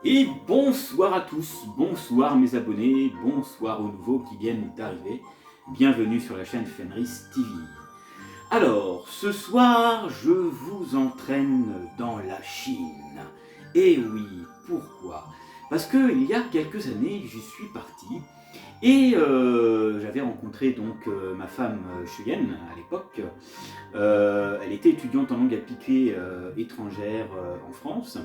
Et bonsoir à tous, bonsoir mes abonnés, bonsoir aux nouveaux qui viennent d'arriver. Bienvenue sur la chaîne Fenris TV. Alors, ce soir, je vous entraîne dans la Chine. Et oui, pourquoi? Parce qu'il y a quelques années, j'y suis parti et j'avais rencontré donc ma femme Cheyenne à l'époque. Elle était étudiante en langue appliquée étrangère en France.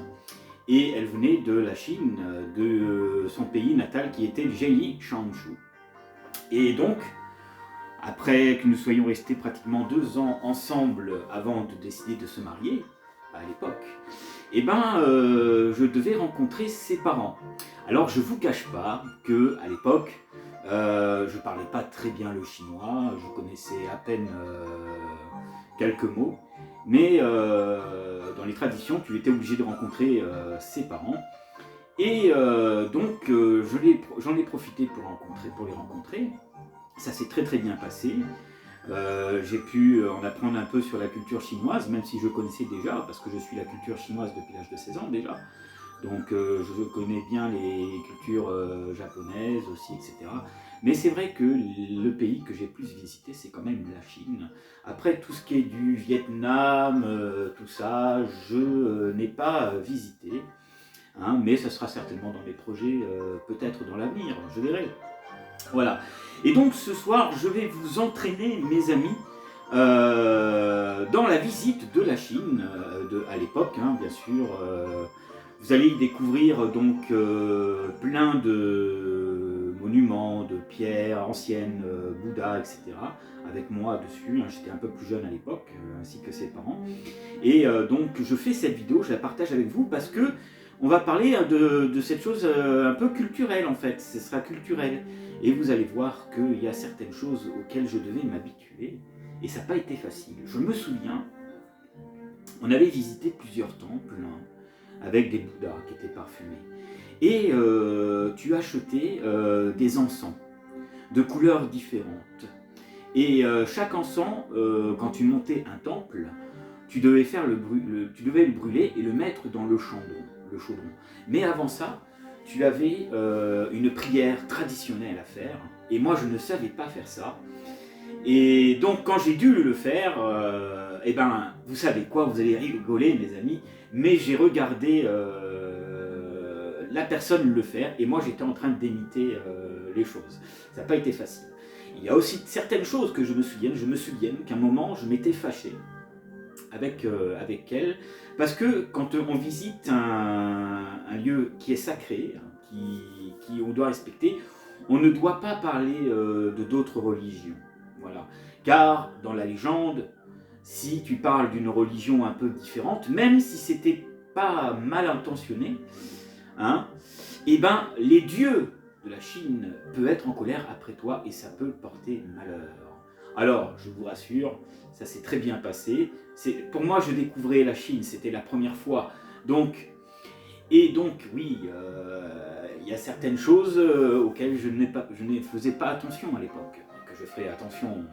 Et elle venait de la Chine, de son pays natal qui était Jiayi Changshu. Et donc, après que nous soyons restés pratiquement 2 ans ensemble avant de décider de se marier, à l'époque, je devais rencontrer ses parents. Alors je vous cache pas que à l'époque, je parlais pas très bien le chinois, je connaissais à peine quelques mots, mais dans les traditions, tu étais obligé de rencontrer ses parents. Et j'en ai profité pour les rencontrer. Ça s'est très très bien passé. J'ai pu en apprendre un peu sur la culture chinoise, même si je connaissais déjà, parce que je suis la culture chinoise depuis l'âge de 16 ans déjà. Donc je connais bien les cultures japonaises aussi, etc. Mais c'est vrai que le pays que j'ai plus visité, c'est quand même la Chine. Après, tout ce qui est du Vietnam, tout ça, je n'ai pas visité. Hein, mais ça sera certainement dans mes projets, peut-être dans l'avenir, je verrai. Voilà. Et donc ce soir, je vais vous entraîner, mes amis, dans la visite de la Chine, à l'époque, hein, bien sûr. Vous allez y découvrir donc plein de monuments, de pierres anciennes, Bouddha, etc. Avec moi dessus, hein, j'étais un peu plus jeune à l'époque, ainsi que ses parents. Et donc je fais cette vidéo, je la partage avec vous parce que on va parler de cette chose un peu culturelle en fait, ce sera culturel. Et vous allez voir qu'il y a certaines choses auxquelles je devais m'habituer, et ça n'a pas été facile. Je me souviens, on avait visité plusieurs temples, hein, avec des Bouddhas qui étaient parfumés. Et tu achetais des encens de couleurs différentes. Et chaque encens, quand tu montais un temple, tu devais le brûler et le mettre dans le chaudron. Mais avant ça, tu avais une prière traditionnelle à faire, et moi je ne savais pas faire ça. Et donc quand j'ai dû le faire, vous savez quoi, vous allez rigoler mes amis, mais j'ai regardé la personne le faire, et moi j'étais en train d'imiter les choses. Ça n'a pas été facile. Il y a aussi certaines choses que je me souviens qu'à un moment je m'étais fâché avec elle, parce que quand on visite un lieu qui est sacré, qui on doit respecter, on ne doit pas parler de d'autres religions. Voilà. Car dans la légende, si tu parles d'une religion un peu différente, même si c'était pas mal intentionné, hein, les dieux de la Chine peuvent être en colère après toi et ça peut porter malheur. Alors, je vous rassure, ça s'est très bien passé. Pour moi, je découvrais la Chine, c'était la première fois. Donc, oui, il y a certaines choses auxquelles je ne faisais pas attention à l'époque, que je ferai attention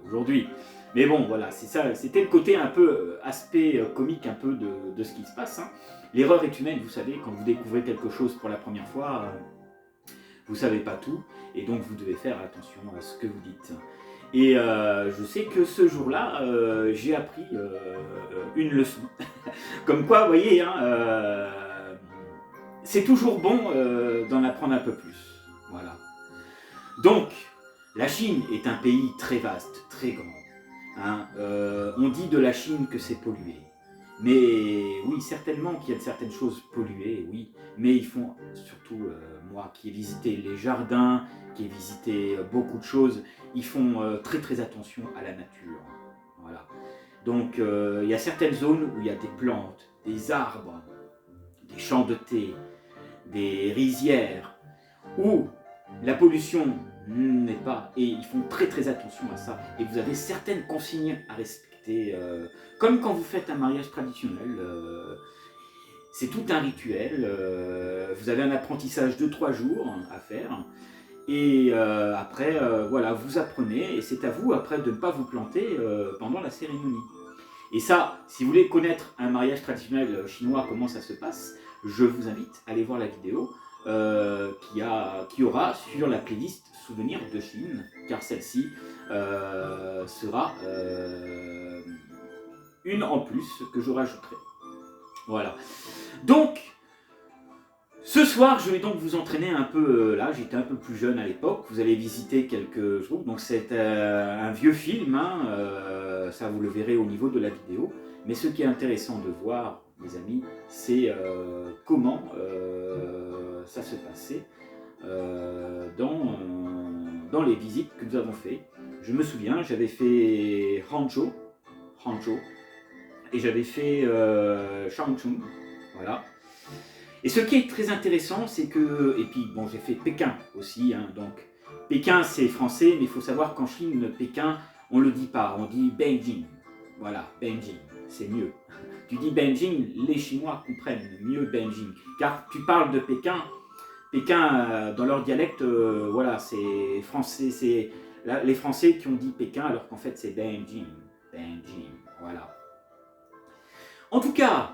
aujourd'hui. Mais bon, voilà, c'est ça, c'était le côté un peu, aspect comique un peu de ce qui se passe. Hein. L'erreur est humaine, vous savez, quand vous découvrez quelque chose pour la première fois, vous ne savez pas tout, et donc vous devez faire attention à ce que vous dites. Et je sais que ce jour-là, j'ai appris une leçon. Comme quoi, vous voyez, hein, c'est toujours bon d'en apprendre un peu plus. Voilà. Donc, la Chine est un pays très vaste, très grand. Hein. On dit de la Chine que c'est pollué. Mais oui, certainement qu'il y a certaines choses polluées, oui. Mais ils font, surtout moi qui ai visité les jardins, qui ai visité beaucoup de choses, ils font très très attention à la nature. Voilà. Donc il y a certaines zones où il y a des plantes, des arbres, des champs de thé, des rizières, où la pollution n'est pas, et ils font très très attention à ça, et vous avez certaines consignes à respecter, comme quand vous faites un mariage traditionnel, c'est tout un rituel, vous avez un apprentissage de 3 jours à faire, et après, voilà, vous apprenez, et c'est à vous après de ne pas vous planter pendant la cérémonie. Et ça, si vous voulez connaître un mariage traditionnel chinois, comment ça se passe, je vous invite à aller voir la vidéo qui aura sur la playlist Souvenirs de Chine, car celle-ci sera une en plus que je rajouterai. Voilà. Donc, ce soir, je vais donc vous entraîner un peu là. J'étais un peu plus jeune à l'époque. Vous allez visiter quelques jours. Donc, c'est un vieux film. Hein, ça, vous le verrez au niveau de la vidéo. Mais ce qui est intéressant de voir, mes amis, c'est comment ça se passait dans les visites que nous avons fait. Je me souviens, j'avais fait Hangzhou, et j'avais fait Changchun, voilà. Et ce qui est très intéressant, c'est que, et puis bon, j'ai fait Pékin aussi, hein, donc Pékin c'est français, mais il faut savoir qu'en Chine, Pékin, on le dit pas, on dit Beijing, voilà, Beijing, c'est mieux. Tu dis Beijing, les Chinois comprennent mieux Beijing, car tu parles de Pékin, dans leur dialecte, voilà, c'est français, c'est les Français qui ont dit Pékin, alors qu'en fait c'est Beijing, voilà. En tout cas,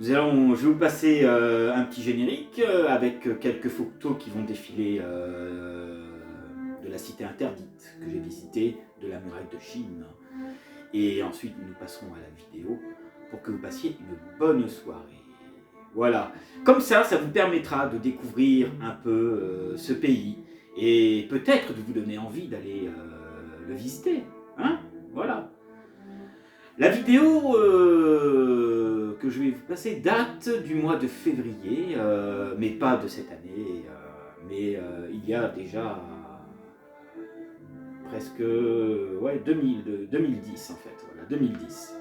je vais vous passer un petit générique avec quelques photos qui vont défiler de la cité interdite que j'ai visitée, de la muraille de Chine. Et ensuite, nous passerons à la vidéo pour que vous passiez une bonne soirée. Voilà. Comme ça vous permettra de découvrir un peu ce pays et peut-être de vous donner envie d'aller le visiter. Hein? Voilà. La vidéo que je vais vous passer date du mois de février, mais pas de cette année, mais il y a déjà presque 2010 en fait, voilà, 2010.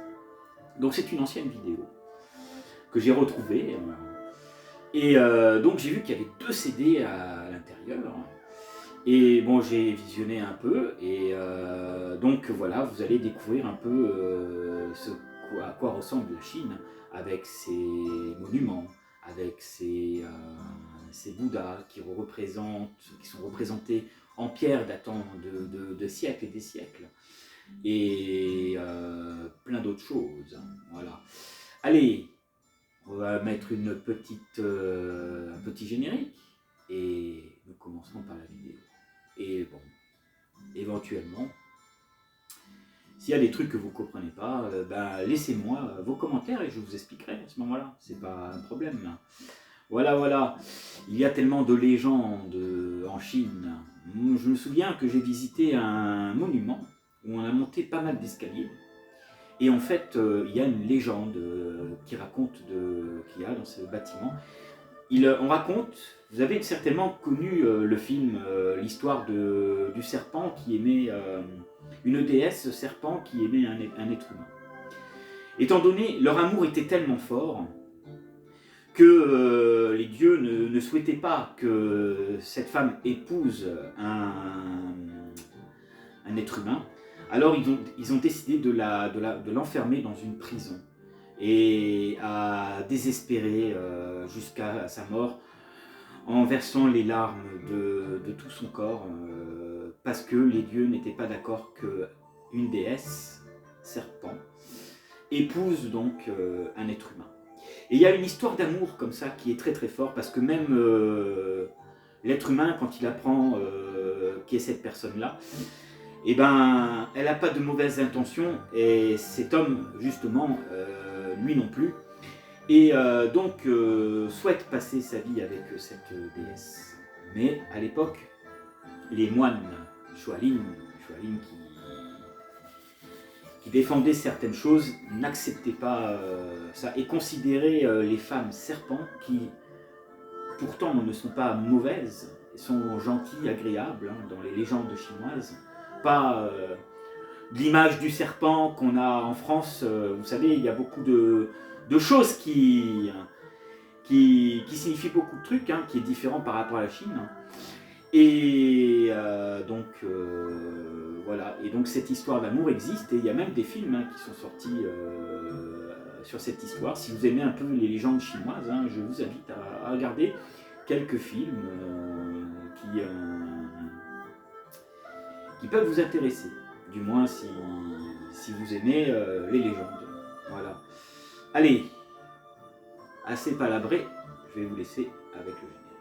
Donc c'est une ancienne vidéo que j'ai retrouvée, et donc j'ai vu qu'il y avait 2 CD à l'intérieur. Et bon, j'ai visionné un peu, et donc voilà, vous allez découvrir un peu à quoi ressemble la Chine, avec ses monuments, avec ses Bouddhas qui sont représentés en pierre datant de siècles et des siècles, et plein d'autres choses. Voilà. Allez, on va mettre un petit générique, et nous commencerons par la vidéo. Et bon, éventuellement, s'il y a des trucs que vous ne comprenez pas, laissez-moi vos commentaires et je vous expliquerai à ce moment-là. C'est pas un problème. Voilà. Il y a tellement de légendes en Chine. Je me souviens que j'ai visité un monument où on a monté pas mal d'escaliers. Et en fait, il y a une légende qui raconte qu'il y a dans ce bâtiment. On raconte, vous avez certainement connu le film, l'histoire du serpent qui aimait, une déesse serpent qui aimait un être humain. Étant donné, leur amour était tellement fort que les dieux ne souhaitaient pas que cette femme épouse un être humain. Alors ils ont décidé de l'enfermer dans une prison et à désespérer jusqu'à sa mort, en versant les larmes de tout son corps, parce que les dieux n'étaient pas d'accord qu'une déesse, serpent, épouse donc un être humain. Et il y a une histoire d'amour comme ça qui est très très forte, parce que même l'être humain, quand il apprend qui est cette personne-là, eh ben, elle n'a pas de mauvaises intentions, et cet homme, justement, lui non plus, et donc souhaite passer sa vie avec cette déesse. Mais à l'époque, les moines Shaolin qui défendaient certaines choses n'acceptaient pas ça, et considéraient les femmes serpents, qui pourtant ne sont pas mauvaises, sont gentilles, agréables, hein, dans les légendes chinoises, pas de l'image du serpent qu'on a en France. Vous savez, il y a beaucoup de choses qui signifient beaucoup de trucs, hein, qui est différent par rapport à la Chine. Et donc voilà, et donc cette histoire d'amour existe, et il y a même des films, hein, qui sont sortis sur cette histoire. Si vous aimez un peu les légendes chinoises, hein, je vous invite à regarder quelques films qui peuvent vous intéresser, du moins si vous aimez les légendes. Voilà. Allez, assez palabré, je vais vous laisser avec le générique.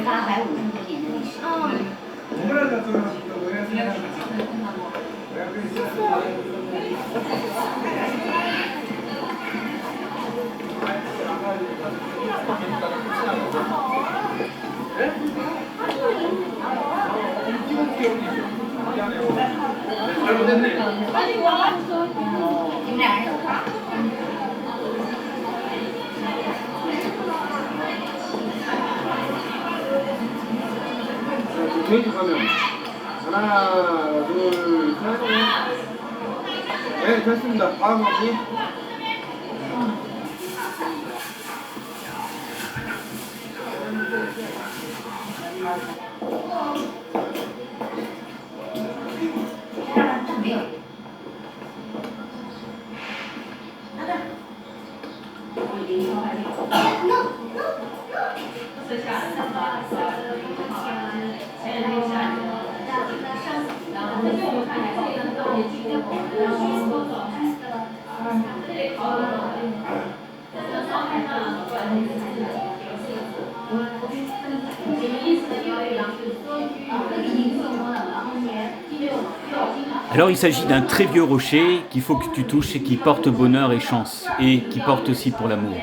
850多年的历史。你们俩人有啥？ 페이지 가면 하나, 둘, 셋. 네, 됐습니다. 다음 언니. Alors il s'agit d'un très vieux rocher qu'il faut que tu touches et qui porte bonheur et chance, et qui porte aussi pour l'amour.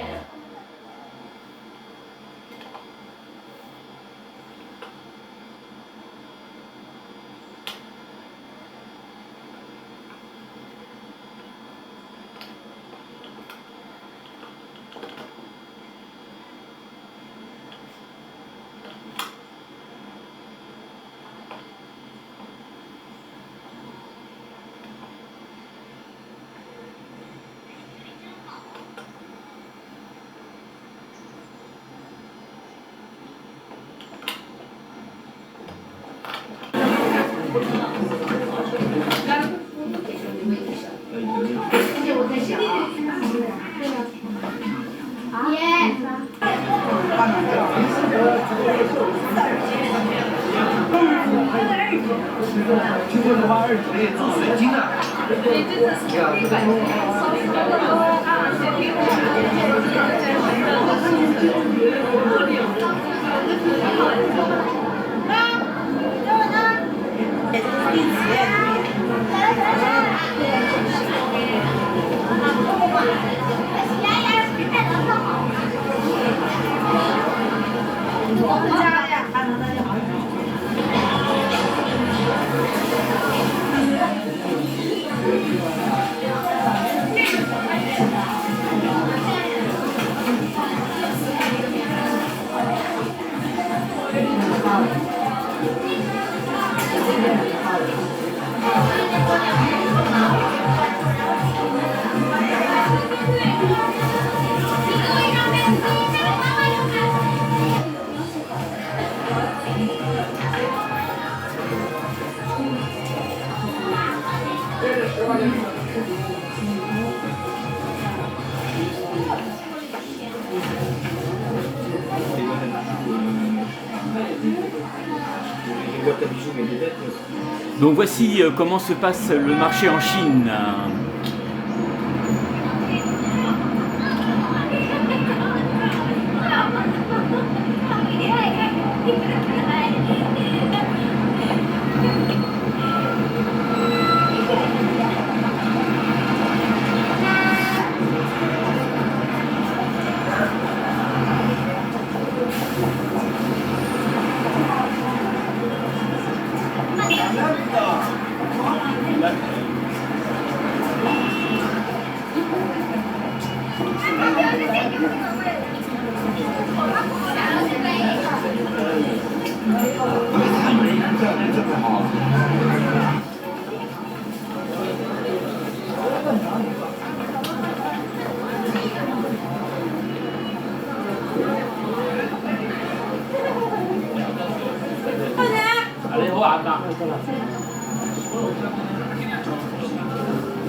Donc voici comment se passe le marché en Chine.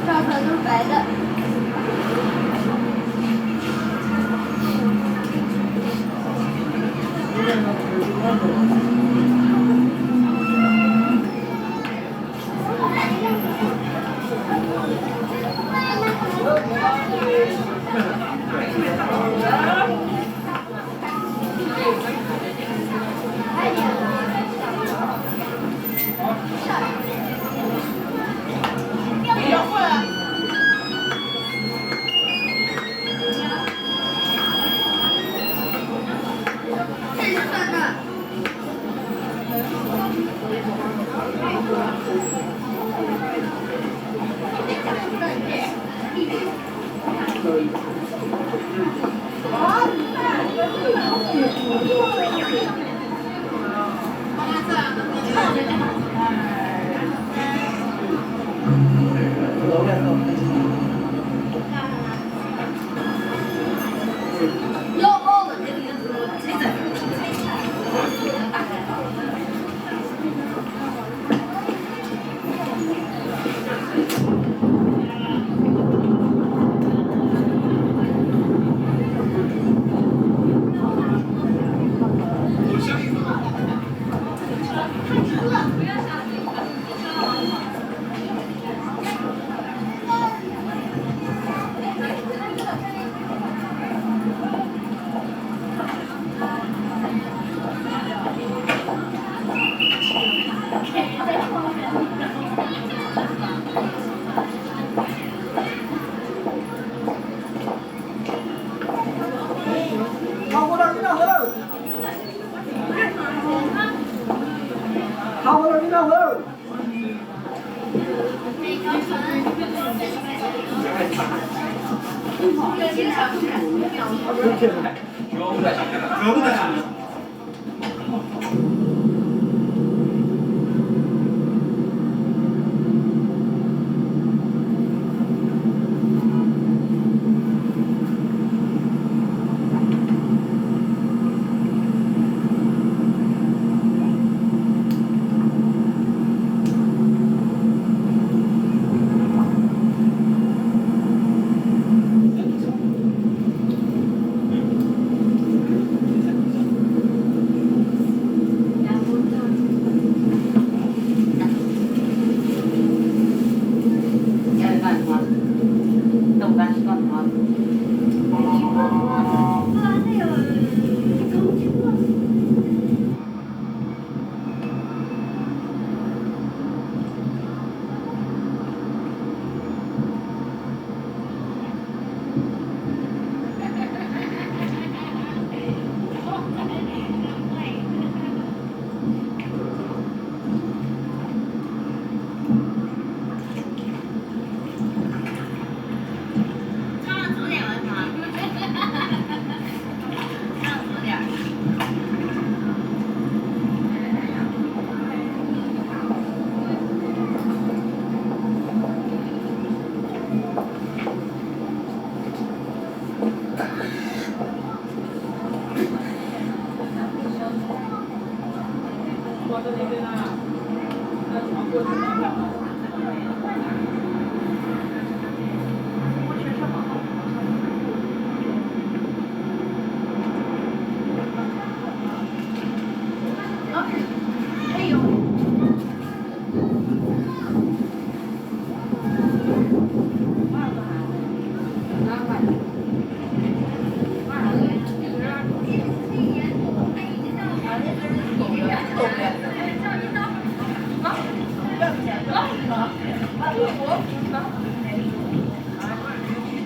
上头都是白的。有哦，这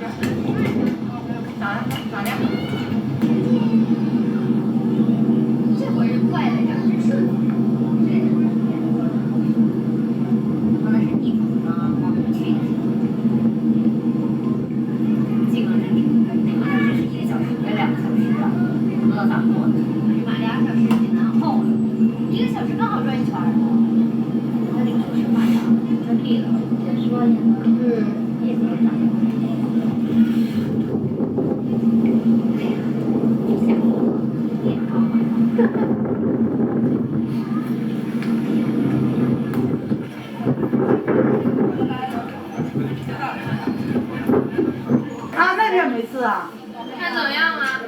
个是这个，大概。看怎么样啊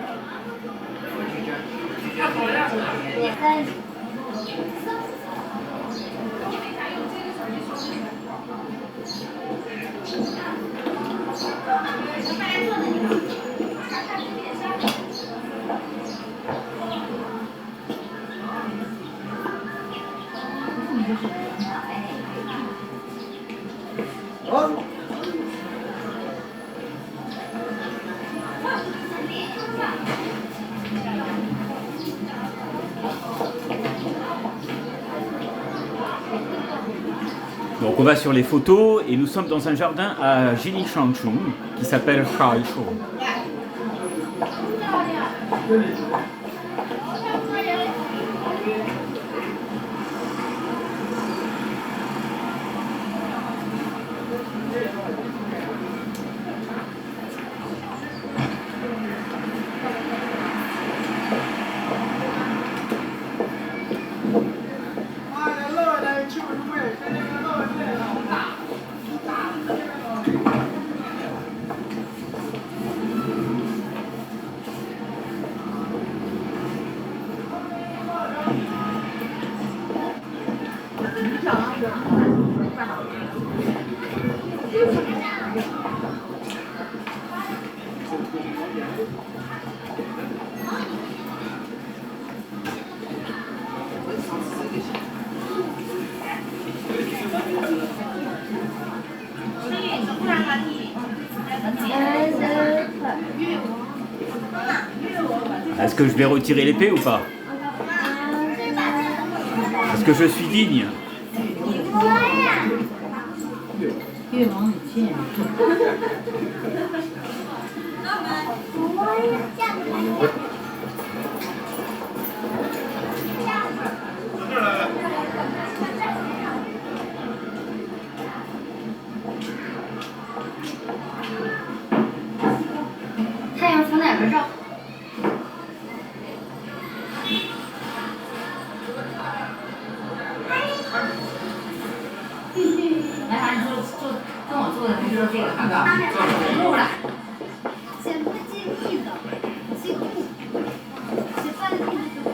？Donc on va sur les photos et nous sommes dans un jardin à Jinishanchung qui s'appelle Shaishu. Est-ce que je vais retirer l'épée ou pas? Est-ce que je suis digne? 越往里陷。太阳从哪边照？来，反正跟我做的还是这个，看到录了。写不记地的，记不，写放在地就不。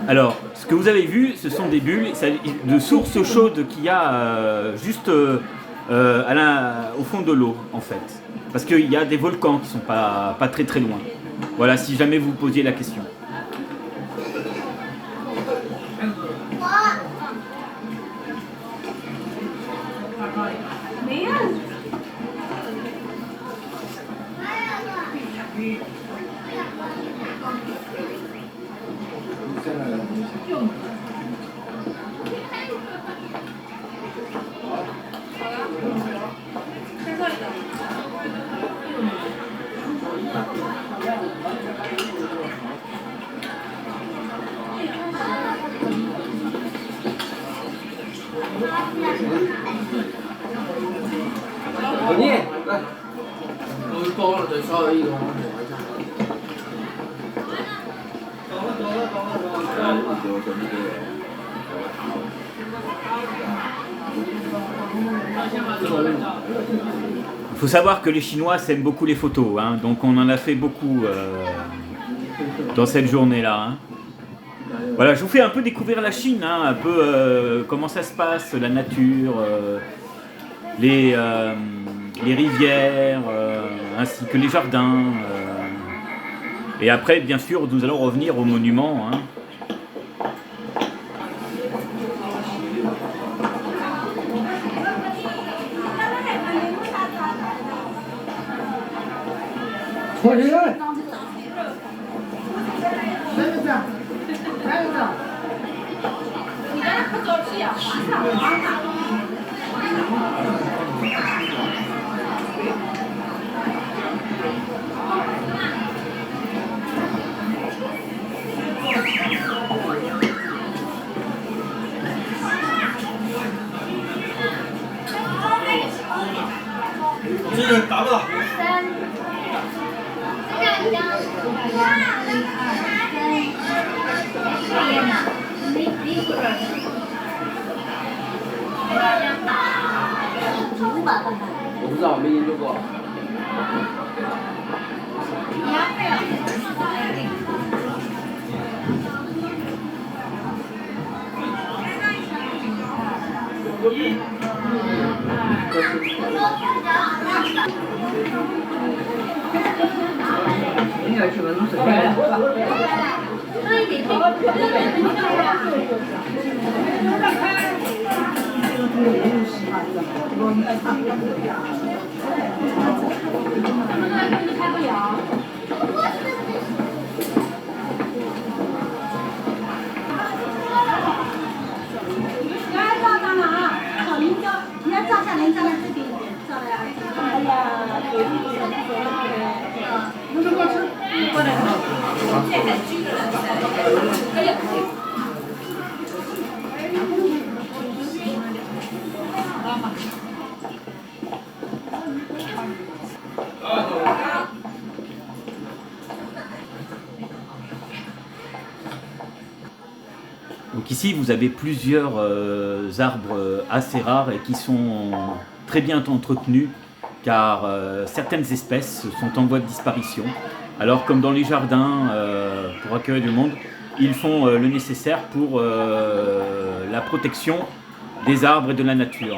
Alors, ce que vous avez vu, ce sont des bulles de sources chaudes qu'il y a juste au fond de l'eau, en fait. Parce qu'il y a des volcans qui ne sont pas très très loin. Voilà, si jamais vous posiez la question. Il faut savoir que les Chinois s'aiment beaucoup les photos, hein, donc on en a fait beaucoup dans cette journée-là. Hein. Voilà, je vous fais un peu découvrir la Chine, hein, un peu comment ça se passe, la nature, les rivières, ainsi que les jardins. Et après, bien sûr, nous allons revenir aux monuments. Hein.我不知道，没研究过。应该去问路是开不了。来照张了啊！好，您照，你要照下来，照在这边，照了呀。哎呀，那个过去，过来。这还举着呢，哎呀。Donc ici, vous avez plusieurs arbres assez rares et qui sont très bien entretenus car certaines espèces sont en voie de disparition. Alors comme dans les jardins, pour accueillir du monde, ils font le nécessaire pour la protection des arbres et de la nature.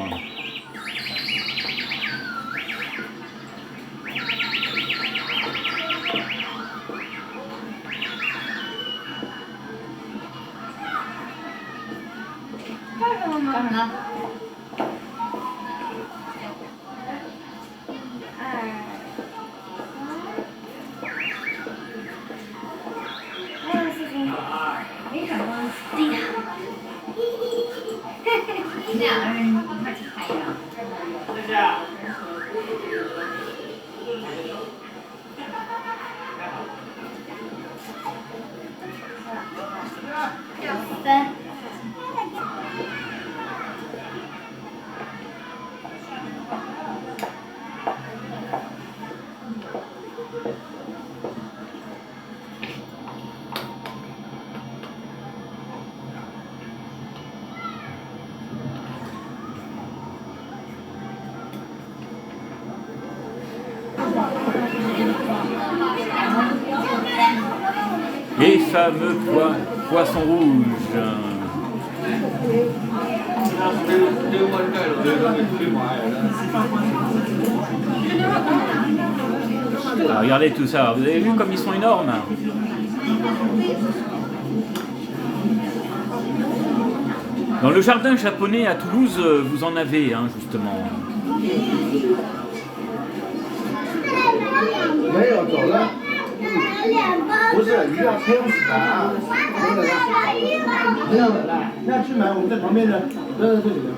Les fameux poissons rouges. Ah, regardez tout ça, vous avez vu comme ils sont énormes. Dans le jardin japonais à Toulouse, vous en avez, hein, justement. 没有走了，不是鱼要撑死它，没有的来，那去买我们在旁边的，这里的，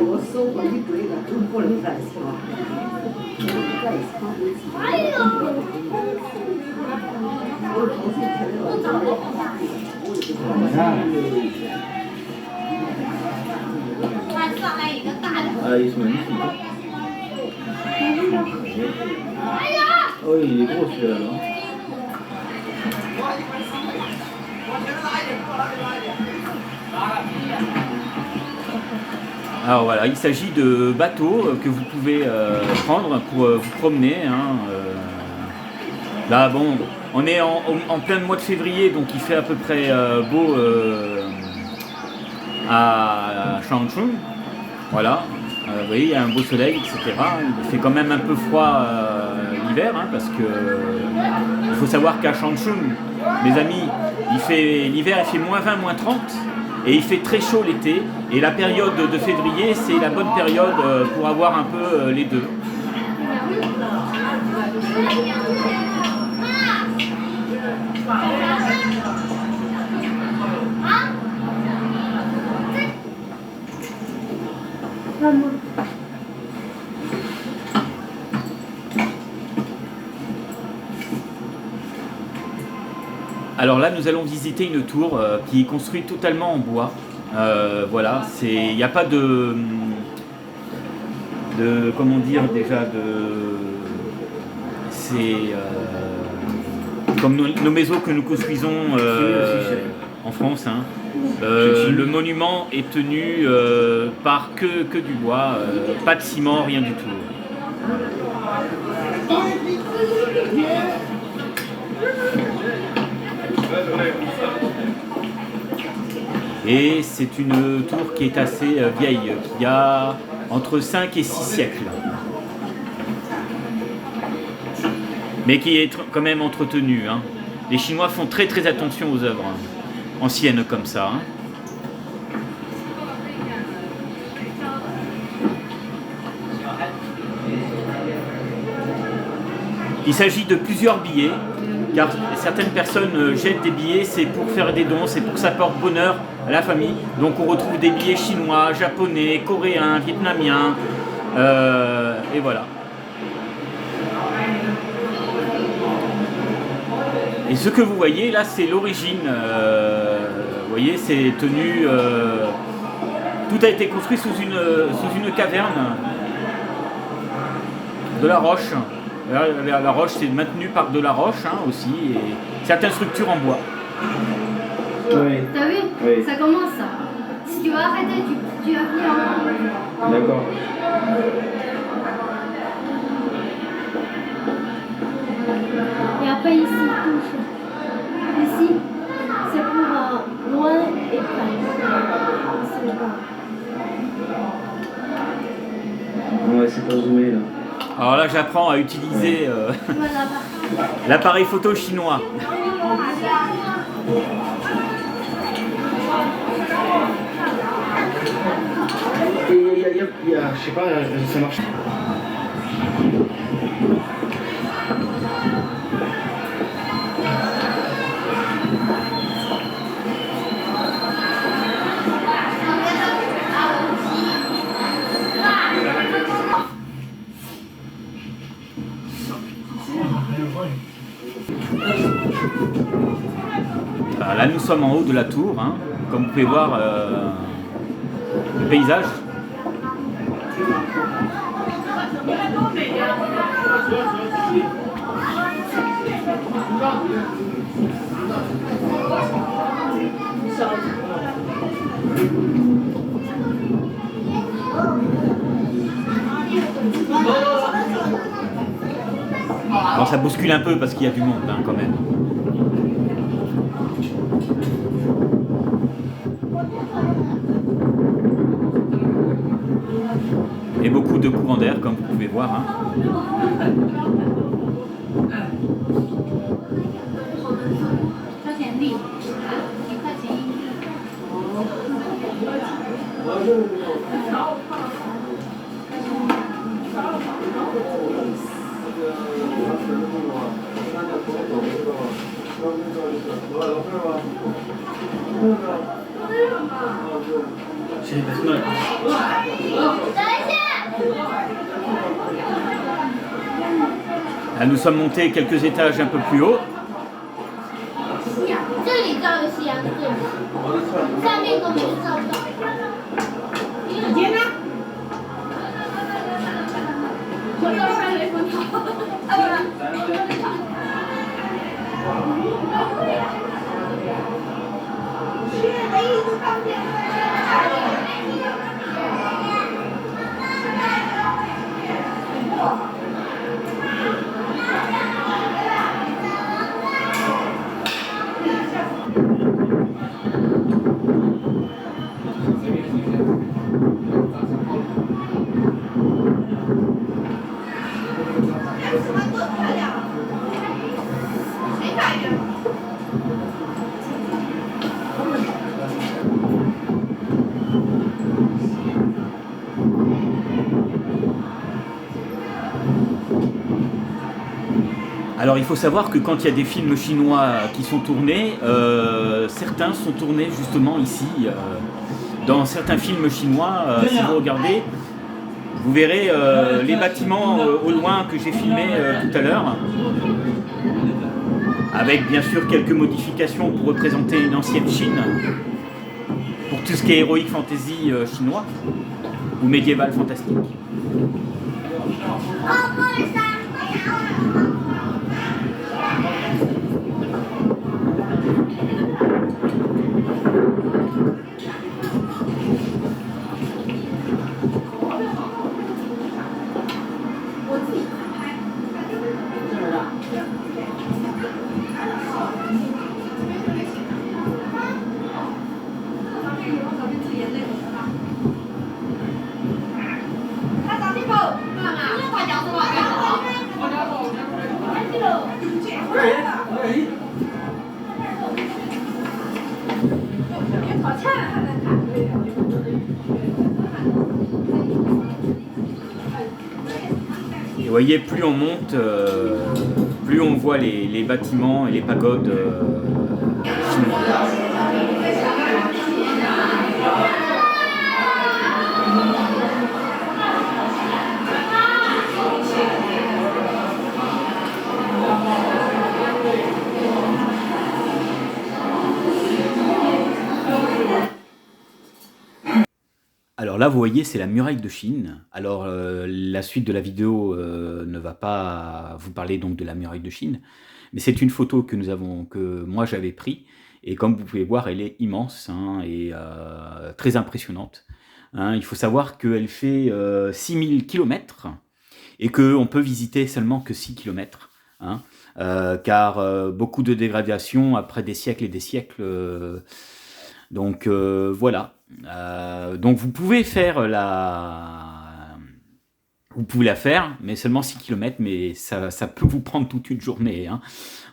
我手过一堆的，都不能再擦。有什么意思？哦，已经过去了。 Alors voilà, il s'agit de bateaux que vous pouvez prendre pour vous promener. Hein, là, bon, on est en plein mois de février, donc il fait à peu près beau à Changchun. Voilà, vous voyez, il y a un beau soleil, etc. Il fait quand même un peu froid l'hiver, hein, parce que il faut savoir qu'à Changchun, mes amis, l'hiver il fait moins 20, moins 30. Et il fait très chaud l'été, et la période de février, c'est la bonne période pour avoir un peu les deux. Alors là, nous allons visiter une tour qui est construite totalement en bois. Voilà, il n'y a pas de comment dire déjà c'est comme nos maisons que nous construisons en France. Hein. Le monument est tenu par que du bois, pas de ciment, rien du tout. Et c'est une tour qui est assez vieille, qui a entre 5 et 6 siècles. Mais qui est quand même entretenue. Hein. Les Chinois font très très attention aux œuvres anciennes comme ça. Hein. Il s'agit de plusieurs billets, car certaines personnes jettent des billets, c'est pour faire des dons, c'est pour que ça porte bonheur à la famille. Donc on retrouve des billets chinois, japonais, coréens, vietnamiens, et voilà. Et ce que vous voyez là, c'est l'origine. Vous voyez, c'est tenu. Tout a été construit sous une caverne de la roche. La roche, c'est maintenu par de la roche hein, aussi, et certaines structures en bois. Oui. T'as vu? Oui. Ça commence ça. Si tu veux arrêter, tu appuies en... D'accord. Et après ici, touche. Ici, c'est pour loin et près. C'est le bas. Ouais, c'est pas zoomé là. Alors là, j'apprends à utiliser Voilà. l'appareil photo chinois. Et il y a, je sais pas, ça marche. Là, nous sommes en haut de la tour, hein. Comme vous pouvez voir le paysage. Alors ça bouscule un peu parce qu'il y a du monde hein, quand même. Et beaucoup de courants d'air comme vous pouvez voir. Hein. Là, nous sommes montés quelques étages un peu plus haut. 这里照的夕阳，这里下面都没照到。你姐呢？我要穿雷锋条。Alors il faut savoir que quand il y a des films chinois qui sont tournés, certains sont tournés justement ici. Dans certains films chinois, si vous regardez, vous verrez les bâtiments au loin que j'ai filmés tout à l'heure, avec bien sûr quelques modifications pour représenter une ancienne Chine, pour tout ce qui est héroïque fantasy chinois, ou médiéval fantastique. Et vous voyez, plus on monte, plus on voit les bâtiments et les pagodes chinois. Alors là, vous voyez, c'est la muraille de Chine. Alors, la suite de la vidéo ne va pas vous parler donc de la muraille de Chine, mais c'est une photo que moi j'avais prise, et comme vous pouvez voir, elle est immense hein, et très impressionnante. Hein. Il faut savoir qu'elle fait 6000 km et qu'on peut visiter seulement que 6 km. Hein, car beaucoup de dégradation après des siècles et des siècles. Donc voilà. Donc vous pouvez faire vous pouvez la faire, mais seulement 6 km, mais ça peut vous prendre toute une journée. Hein.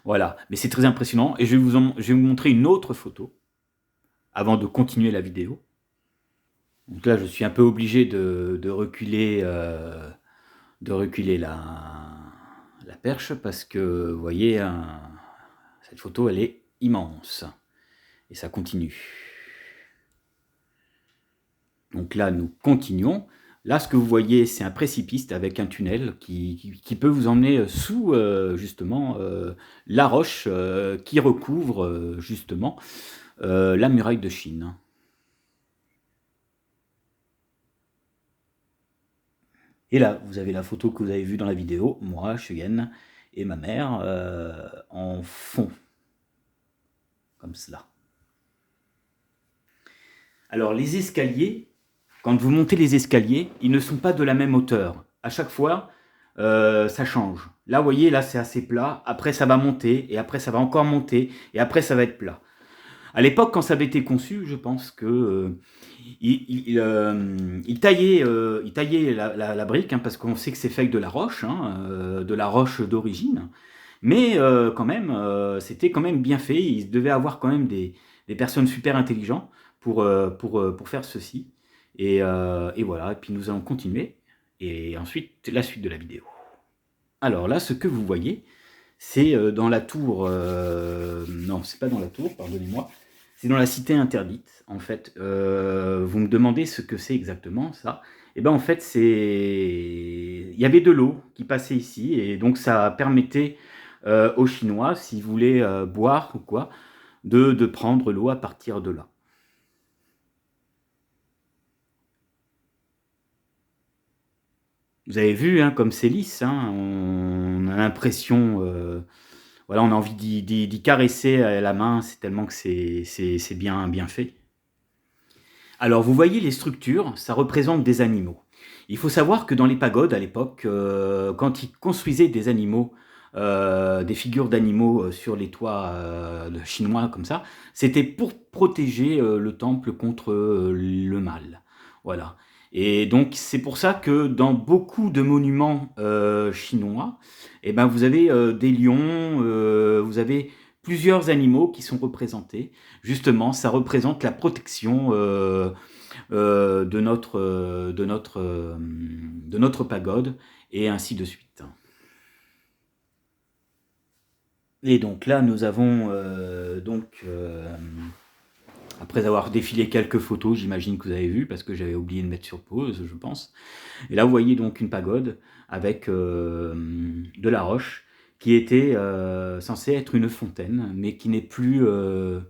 Voilà, mais c'est très impressionnant. Et je vais vous montrer une autre photo avant de continuer la vidéo. Donc là, je suis un peu obligé de reculer la perche parce que, vous voyez, cette photo, elle est immense. Et ça continue. Donc là, nous continuons. Là, ce que vous voyez, c'est un précipice avec un tunnel qui peut vous emmener sous, justement, la roche qui recouvre, justement, la muraille de Chine. Et là, vous avez la photo que vous avez vue dans la vidéo, moi, Cheyenne, et ma mère, en fond. Comme cela. Alors, les escaliers, quand vous montez les escaliers, ils ne sont pas de la même hauteur. À chaque fois, ça change. Là, vous voyez, là, c'est assez plat. Après, ça va monter. Et après, ça va encore monter. Et après, ça va être plat. À l'époque, quand ça avait été conçu, je pense que il taillait la brique, hein, parce qu'on sait que c'est fait avec de la roche d'origine. Mais quand même, c'était quand même bien fait. Il devait avoir quand même des personnes super intelligentes pour faire ceci. Et voilà, et puis nous allons continuer. Et ensuite, la suite de la vidéo. Alors là, ce que vous voyez, c'est dans la tour... non, c'est pas dans la tour, pardonnez-moi. C'est dans la cité interdite, en fait. Vous me demandez ce que c'est exactement, ça. Et bien, en fait, il y avait de l'eau qui passait ici, et donc ça permettait aux Chinois, s'ils voulaient boire ou quoi, de prendre l'eau à partir de là. Vous avez vu, hein, comme c'est lisse, hein, on a l'impression, voilà, on a envie d'y caresser à la main, c'est tellement que c'est bien fait. Alors, vous voyez les structures, ça représente des animaux. Il faut savoir que dans les pagodes, à l'époque, quand ils construisaient des animaux, des figures d'animaux sur les toits chinois comme ça, c'était pour protéger le temple contre le mal. Voilà. Et donc, c'est pour ça que dans beaucoup de monuments chinois, eh ben, vous avez des lions, vous avez plusieurs animaux qui sont représentés. Justement, ça représente la protection de notre pagode, et ainsi de suite. Et donc là, nous avons après avoir défilé quelques photos, j'imagine que vous avez vu, parce que j'avais oublié de mettre sur pause, je pense. Et là, vous voyez donc une pagode avec de la roche qui était censée être une fontaine, mais qui n'est plus en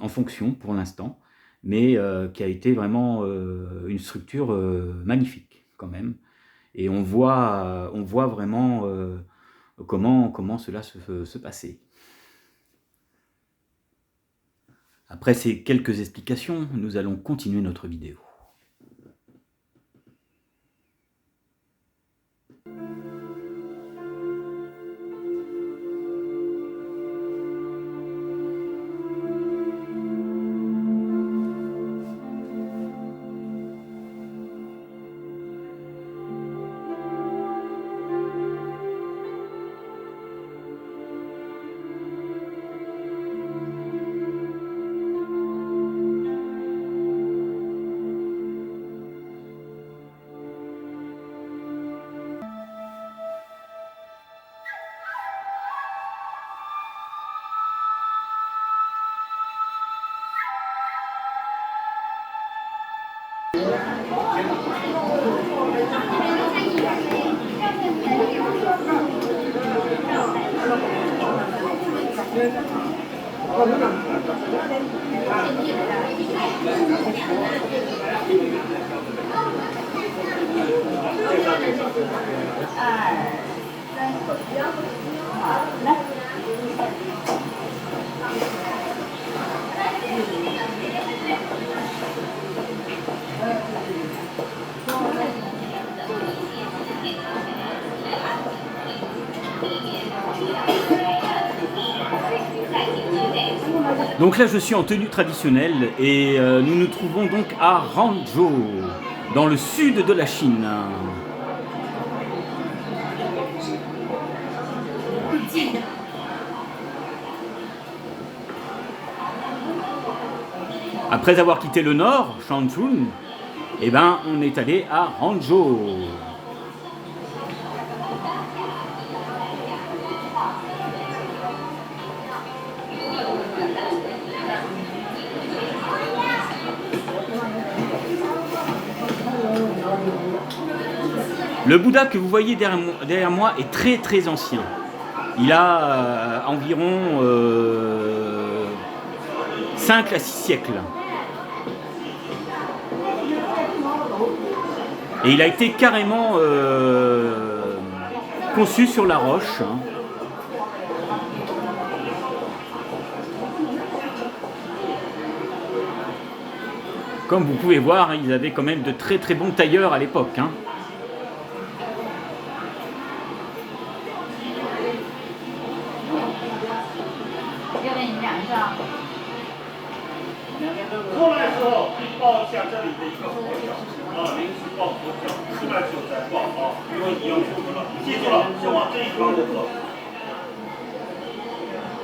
fonction pour l'instant, mais qui a été vraiment une structure magnifique quand même. Et on voit vraiment comment cela se passait. Après ces quelques explications, nous allons continuer notre vidéo. Donc là je suis en tenue traditionnelle et nous nous trouvons donc à Hangzhou, dans le sud de la Chine. Après avoir quitté le nord, Changchun, eh ben, on est allé à Hangzhou. Le Bouddha que vous voyez derrière moi est très très ancien. Il a environ 5 à 6 siècles. Et il a été carrément conçu sur la roche. Comme vous pouvez voir, ils avaient quand même de très très bons tailleurs à l'époque.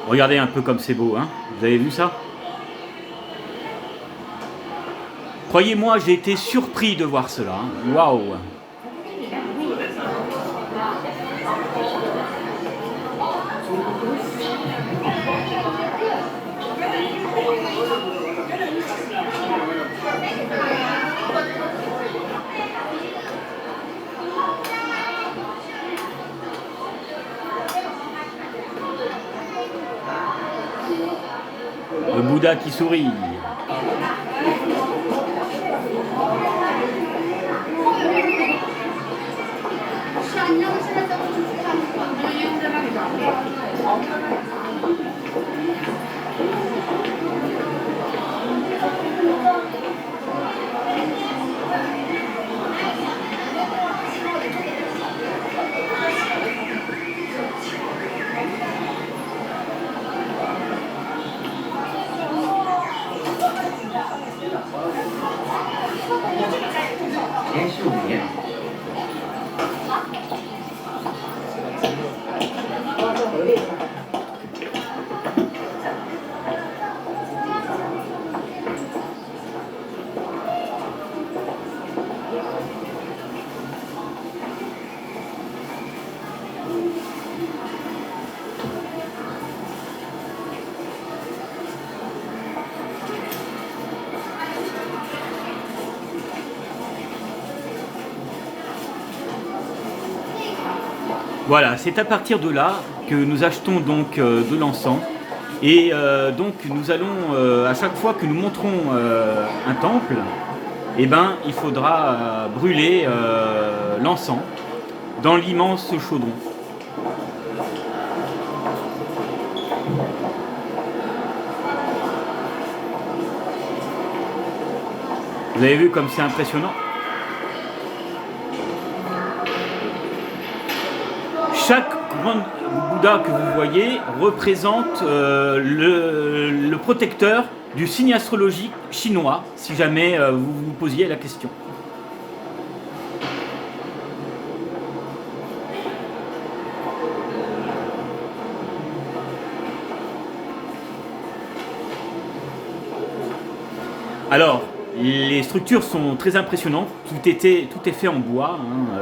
Regardez un peu comme c'est beau, hein. Vous avez vu ça? Croyez-moi, j'ai été surpris de voir cela. Waouh! Le Bouddha qui sourit. Voilà, c'est à partir de là que nous achetons donc de l'encens et donc nous allons, à chaque fois que nous monterons un temple, eh ben, il faudra brûler l'encens dans l'immense chaudron. Vous avez vu comme c'est impressionnant? Chaque grand Bouddha que vous voyez représente le protecteur du signe astrologique chinois, si jamais vous vous posiez la question. Alors, les structures sont très impressionnantes, tout est fait en bois, hein,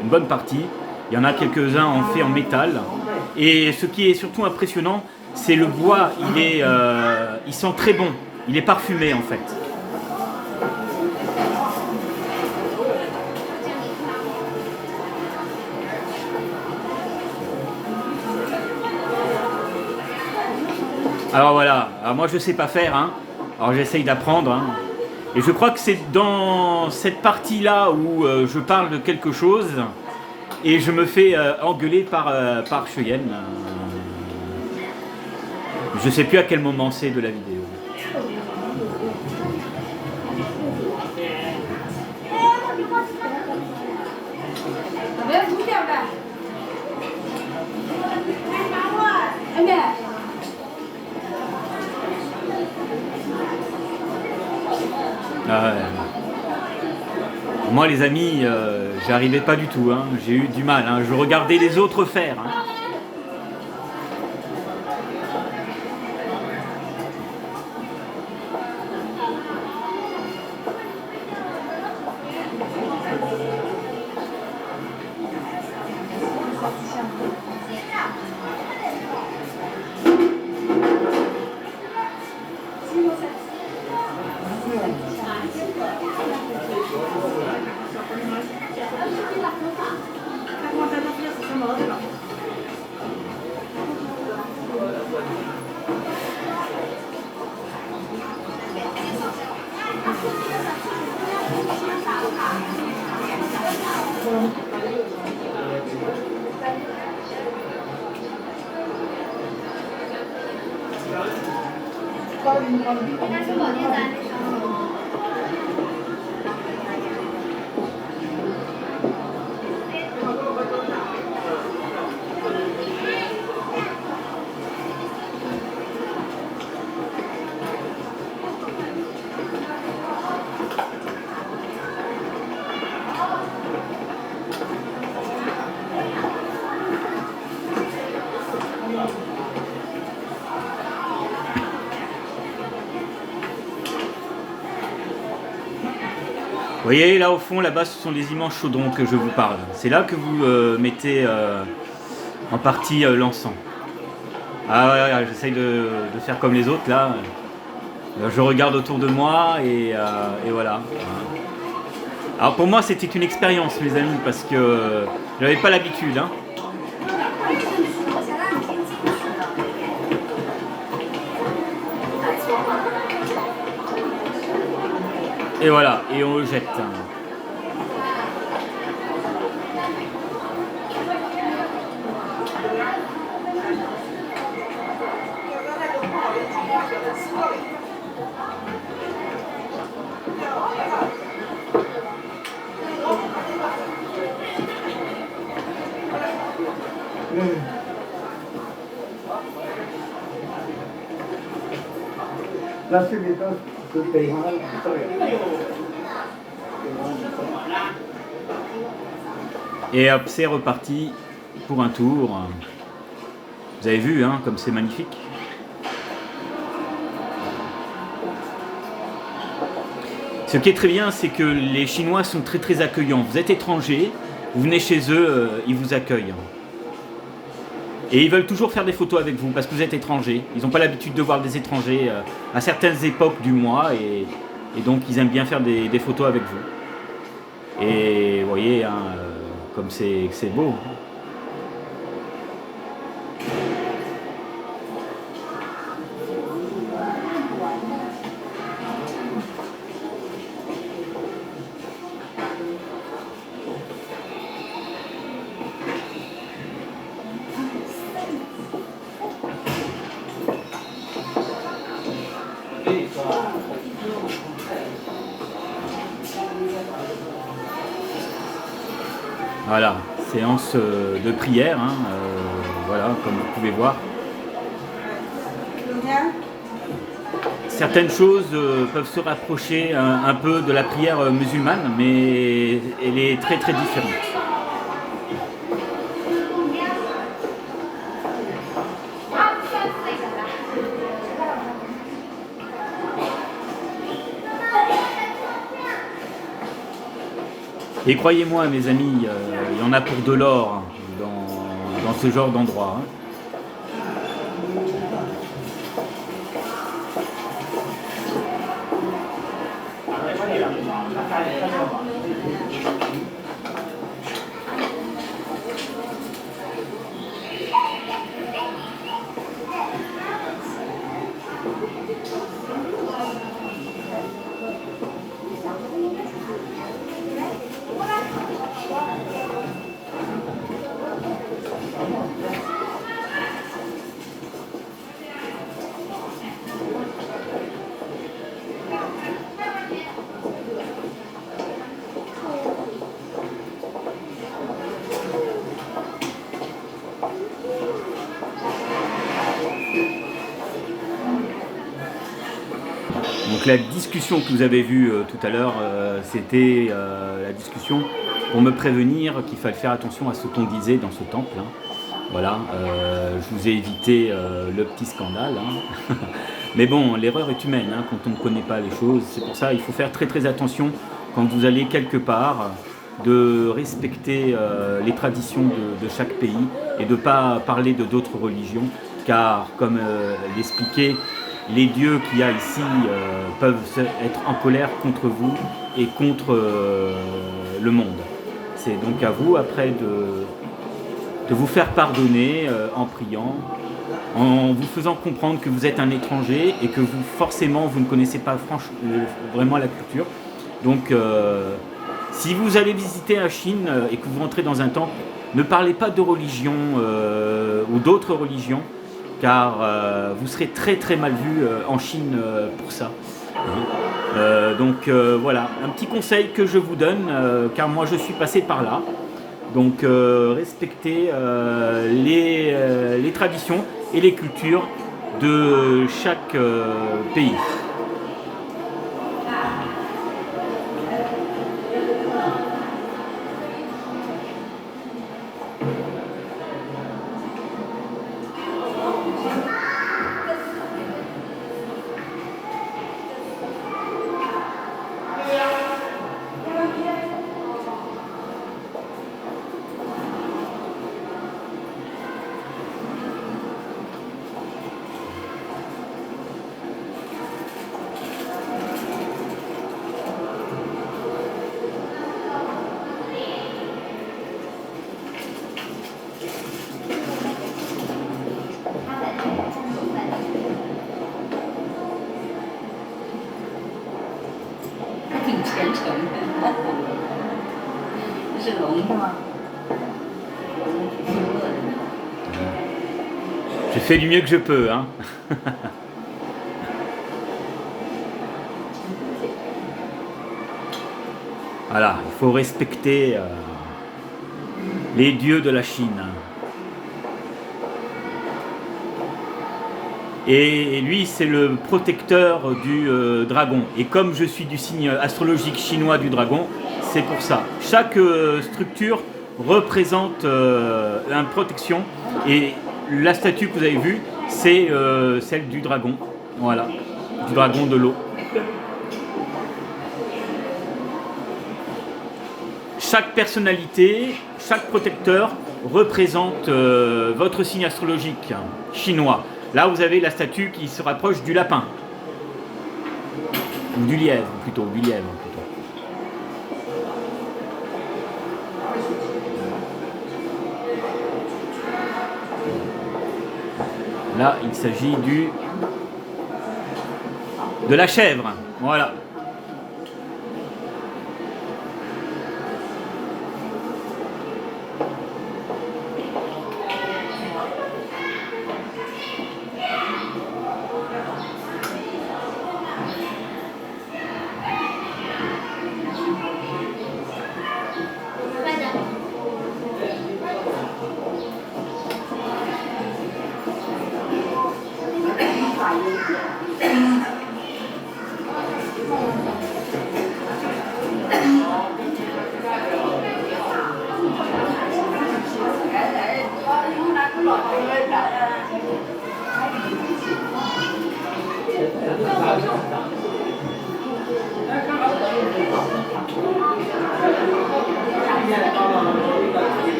une bonne partie. Il y en a quelques-uns en fait en métal. Et ce qui est surtout impressionnant, c'est le bois, il sent très bon, il est parfumé en fait. Alors voilà, alors moi je sais pas faire, hein. Alors j'essaye d'apprendre. Hein. Et je crois que c'est dans cette partie-là où je parle de quelque chose et je me fais engueuler par Cheyenne. Je sais plus à quel moment c'est de la vidéo. Ah ouais. Moi les amis, j'arrivais pas du tout, hein. J'ai eu du mal, hein. Je regardais les autres faire. Hein. Vous voyez là au fond, là-bas, ce sont les immenses chaudrons que je vous parle. C'est là que vous mettez en partie l'encens. Ah ouais, j'essaye de faire comme les autres là. Je regarde autour de moi et voilà. Alors pour moi c'était une expérience mes amis parce que je n'avais pas l'habitude. Hein. Et voilà, et on le jette. Là, c'est les temps de paiement. Et hop, c'est reparti pour un tour. Vous avez vu, hein, comme c'est magnifique. Ce qui est très bien, c'est que les Chinois sont très très accueillants. Vous êtes étranger, vous venez chez eux, ils vous accueillent. Et ils veulent toujours faire des photos avec vous parce que vous êtes étranger. Ils n'ont pas l'habitude de voir des étrangers à certaines époques du mois et donc ils aiment bien faire des photos avec vous. Et vous voyez, hein, comme c'est beau. Voilà, séance de prière, hein, voilà, comme vous pouvez voir. Certaines choses peuvent se rapprocher un peu de la prière musulmane, mais elle est très très différente. Et croyez-moi mes amis, il y en a pour de l'or dans ce genre d'endroit. Hein. Donc la discussion que vous avez vue tout à l'heure, c'était la discussion pour me prévenir qu'il fallait faire attention à ce qu'on disait dans ce temple. Hein. Voilà, je vous ai évité le petit scandale. Hein. Mais bon, l'erreur est humaine hein, quand on ne connaît pas les choses. C'est pour ça qu'il faut faire très très attention quand vous allez quelque part, de respecter les traditions de chaque pays et de ne pas parler de d'autres religions. Car, comme l'expliquait, les dieux qu'il y a ici peuvent être en colère contre vous et contre le monde. C'est donc à vous après de vous faire pardonner en priant, en vous faisant comprendre que vous êtes un étranger et que vous forcément vous ne connaissez pas vraiment la culture. Donc si vous allez visiter la Chine et que vous rentrez dans un temple, ne parlez pas de religion ou d'autres religions, car vous serez très très mal vu en Chine pour ça. Donc voilà, un petit conseil que je vous donne, car moi je suis passé par là. Donc respectez les traditions et les cultures de chaque pays. Je fais du mieux que je peux, hein. Voilà, il faut respecter les dieux de la Chine. Et lui, c'est le protecteur du dragon. Et comme je suis du signe astrologique chinois du dragon, c'est pour ça. Chaque structure représente une protection. Et la statue que vous avez vue, c'est celle du dragon. Voilà, du dragon de l'eau. Chaque personnalité, chaque protecteur représente votre signe astrologique chinois. Là, vous avez la statue qui se rapproche du lapin. Ou du lièvre, plutôt. Là, il s'agit de la chèvre. Voilà.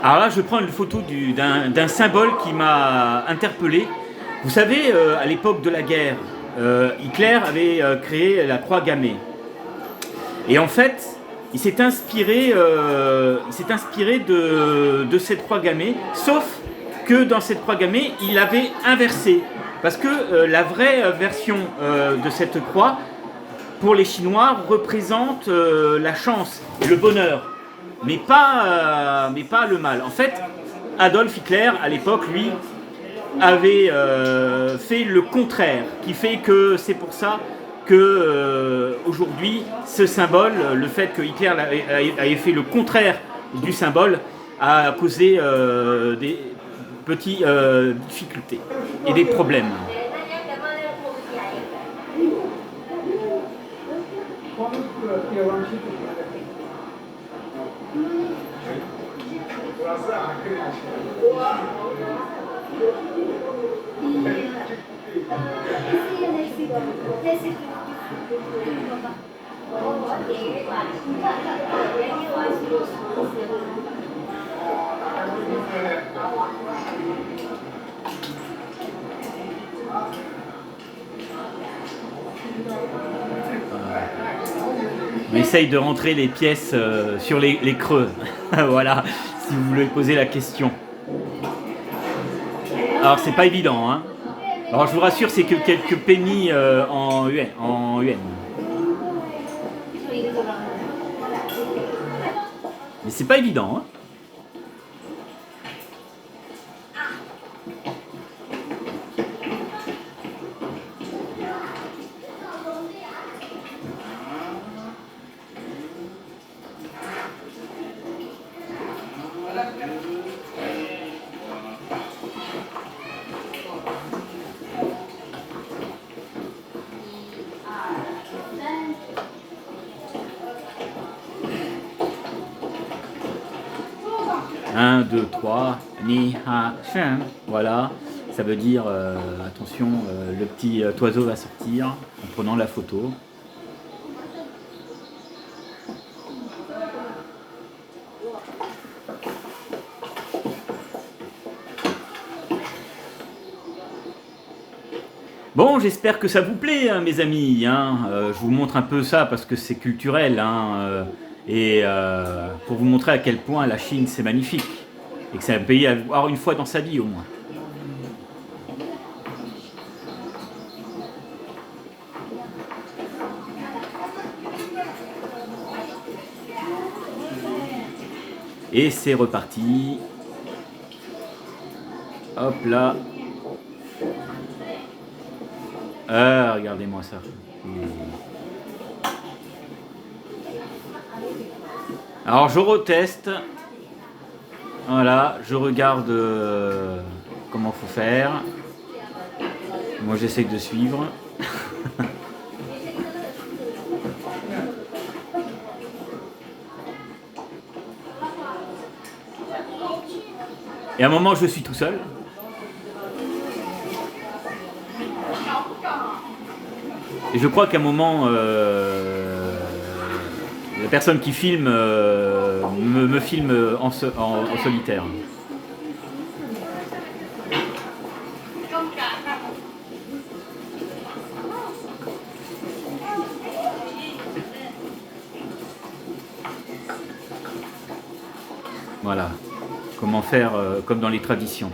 Alors là, je prends une photo d'un symbole qui m'a interpellé. Vous savez, à l'époque de la guerre, Hitler avait créé la croix gammée. Et en fait, il s'est inspiré de cette croix gammée, sauf que dans cette croix gammée, il avait inversé. Parce que la vraie version de cette croix, pour les Chinois, représente la chance et le bonheur. Mais pas le mal. En fait, Adolf Hitler, à l'époque, lui, avait fait le contraire, qui fait que c'est pour ça que aujourd'hui, ce symbole, le fait que Hitler ait fait le contraire du symbole, a causé des petites difficultés et des problèmes. On essaye de rentrer les pièces sur les creux. Voilà, si vous voulez poser la question. Alors, c'est pas évident, hein. Alors, je vous rassure, c'est que quelques pennies en yuan. Mais c'est pas évident, hein. Un, deux, trois, ni ha shen. Voilà, ça veut dire attention, le petit oiseau va sortir en prenant la photo. Bon, j'espère que ça vous plaît, hein, mes amis. Hein. Je vous montre un peu ça parce que c'est culturel. Hein, et pour vous montrer à quel point la Chine, c'est magnifique. Et que c'est un pays à voir une fois dans sa vie, au moins. Et c'est reparti. Hop là. Regardez-moi ça. Alors je reteste. Voilà, je regarde comment faut faire. Moi j'essaie de suivre. Et à un moment je suis tout seul. Et je crois qu'à un moment, la personne qui filme me filme en solitaire. Voilà, comment faire comme dans les traditions.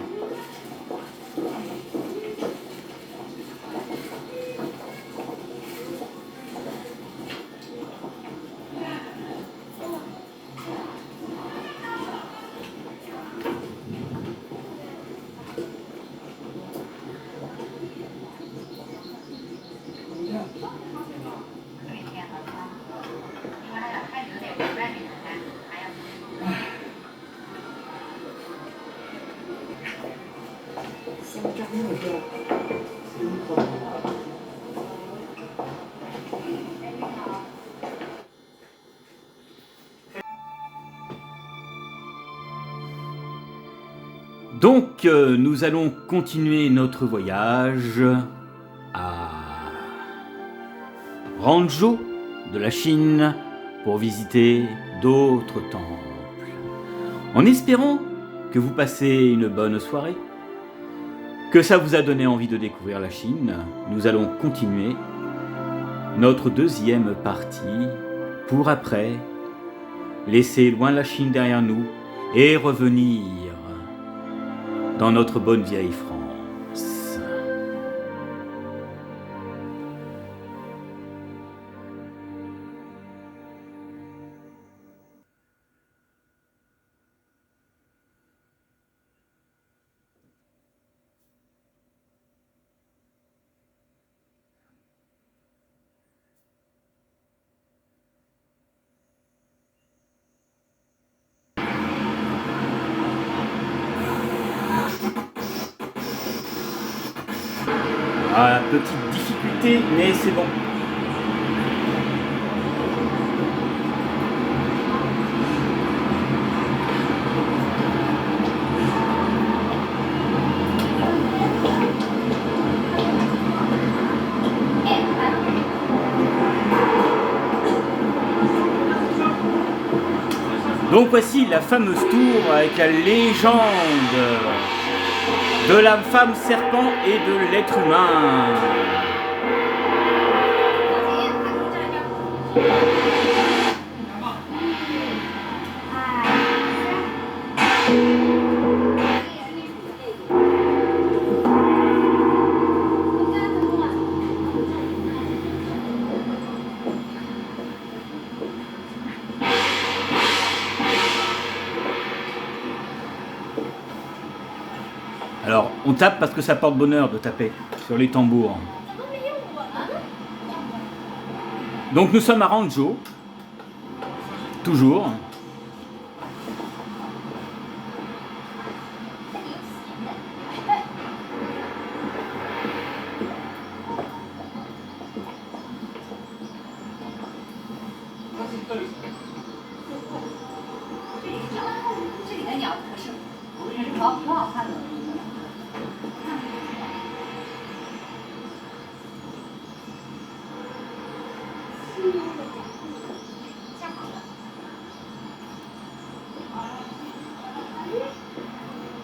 Donc, nous allons continuer notre voyage à Ranzhou de la Chine pour visiter d'autres temples. En espérant que vous passez une bonne soirée, que ça vous a donné envie de découvrir la Chine, nous allons continuer notre deuxième partie pour après laisser loin la Chine derrière nous et revenir dans notre bonne vieille France. Ah, petite difficulté, mais c'est bon. Donc voici la fameuse tour avec la légende de la femme serpent et de l'être humain. Alors, on tape parce que ça porte bonheur de taper sur les tambours. Donc nous sommes à Ranzhou, toujours.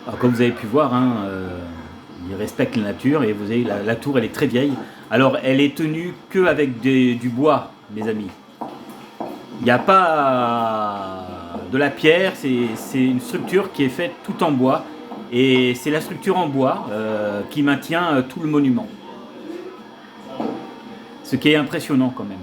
Alors, comme vous avez pu voir, il respecte la nature et vous avez la tour, elle est très vieille. Alors elle est tenue que avec du bois, mes amis. Il n'y a pas de la pierre, c'est une structure qui est faite tout en bois. Et c'est la structure en bois qui maintient tout le monument. Ce qui est impressionnant quand même.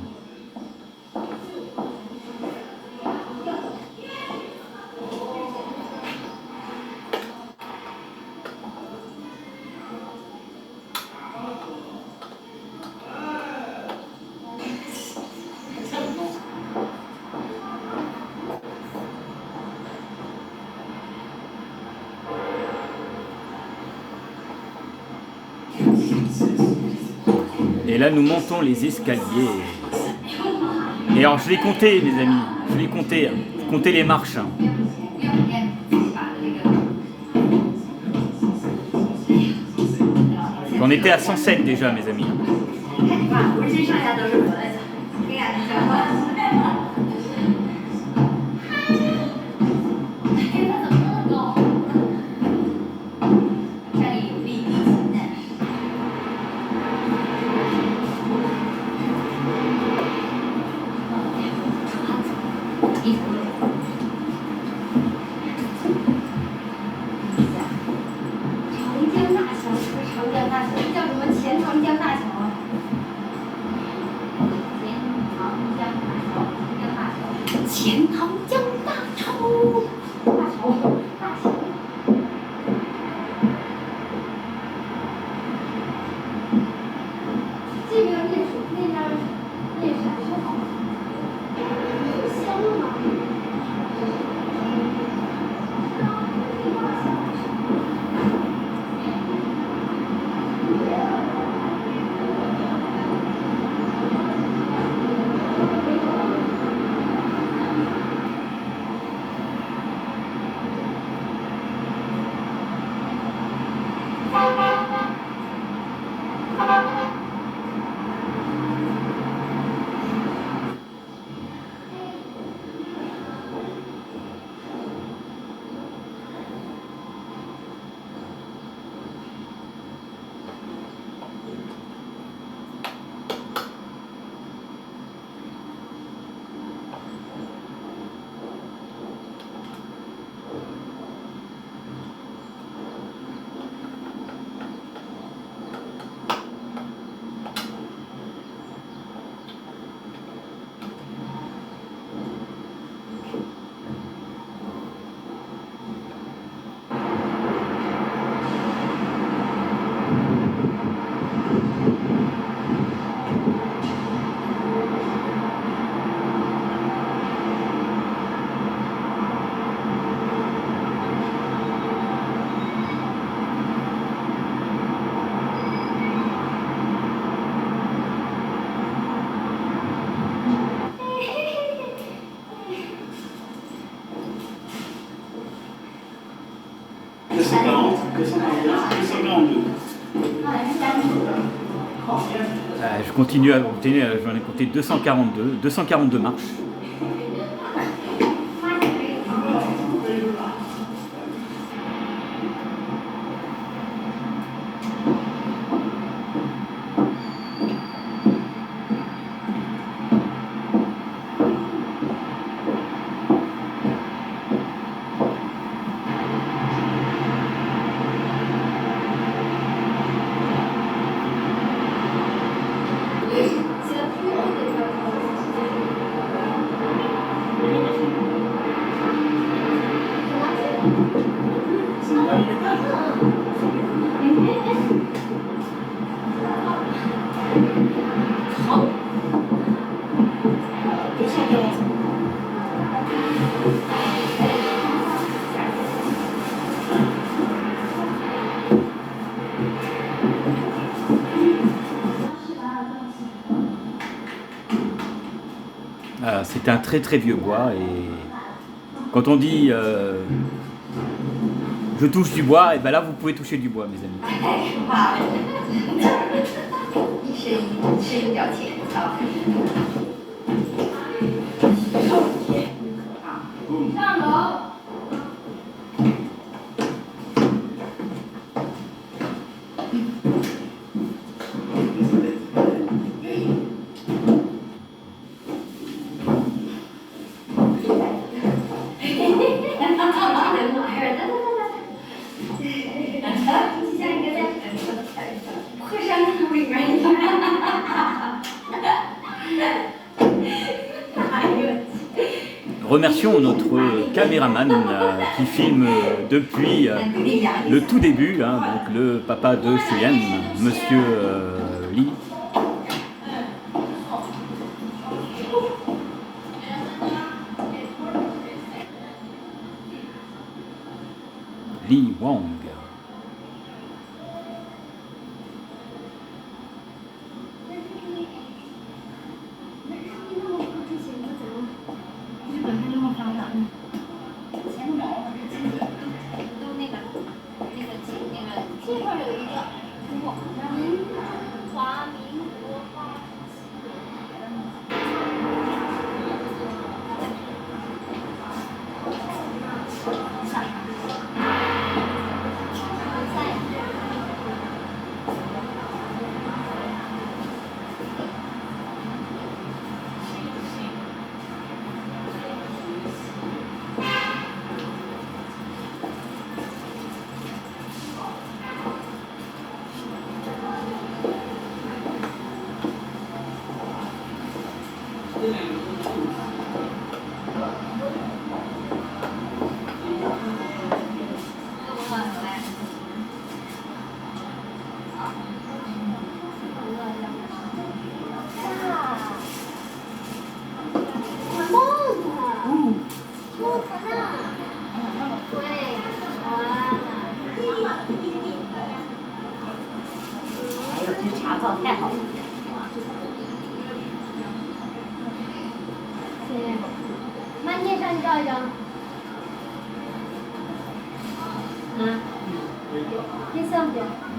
Et là, nous montons les escaliers. Et alors, je vais compter, mes amis. Je vais compter. Compter les marches. J'en étais à 107 déjà, mes amis. continue à monter, j'en ai compté 242 marches. C'est un très très vieux bois et quand on dit je touche du bois, et ben là vous pouvez toucher du bois mes amis. 声音比较浅，好。上楼。 Remercions notre caméraman qui filme depuis le tout début, hein, donc le papa de Shuyan, monsieur Li. Li Wang.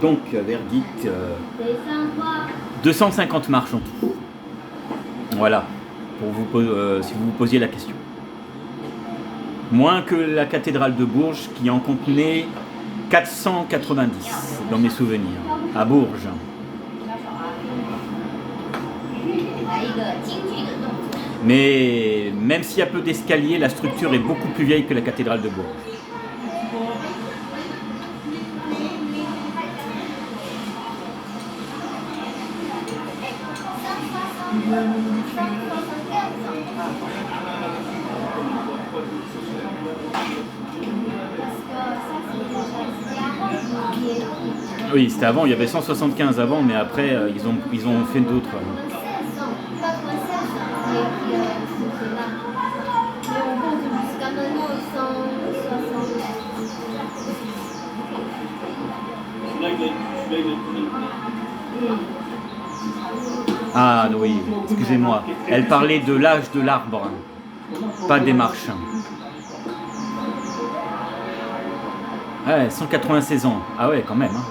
Donc, verdict, 250 marches en tout. Voilà, pour vous, si vous vous posiez la question. Moins que la cathédrale de Bourges qui en contenait 490 dans mes souvenirs, à Bourges. Mais même s'il y a peu d'escaliers, la structure est beaucoup plus vieille que la cathédrale de Bourges. Oui, c'était avant, il y avait 175 avant, mais après ils ont fait d'autres. Ah oui, excusez-moi. Elle parlait de l'âge de l'arbre, pas des marches. Ouais, 196 ans. Ah ouais, quand même. Hein.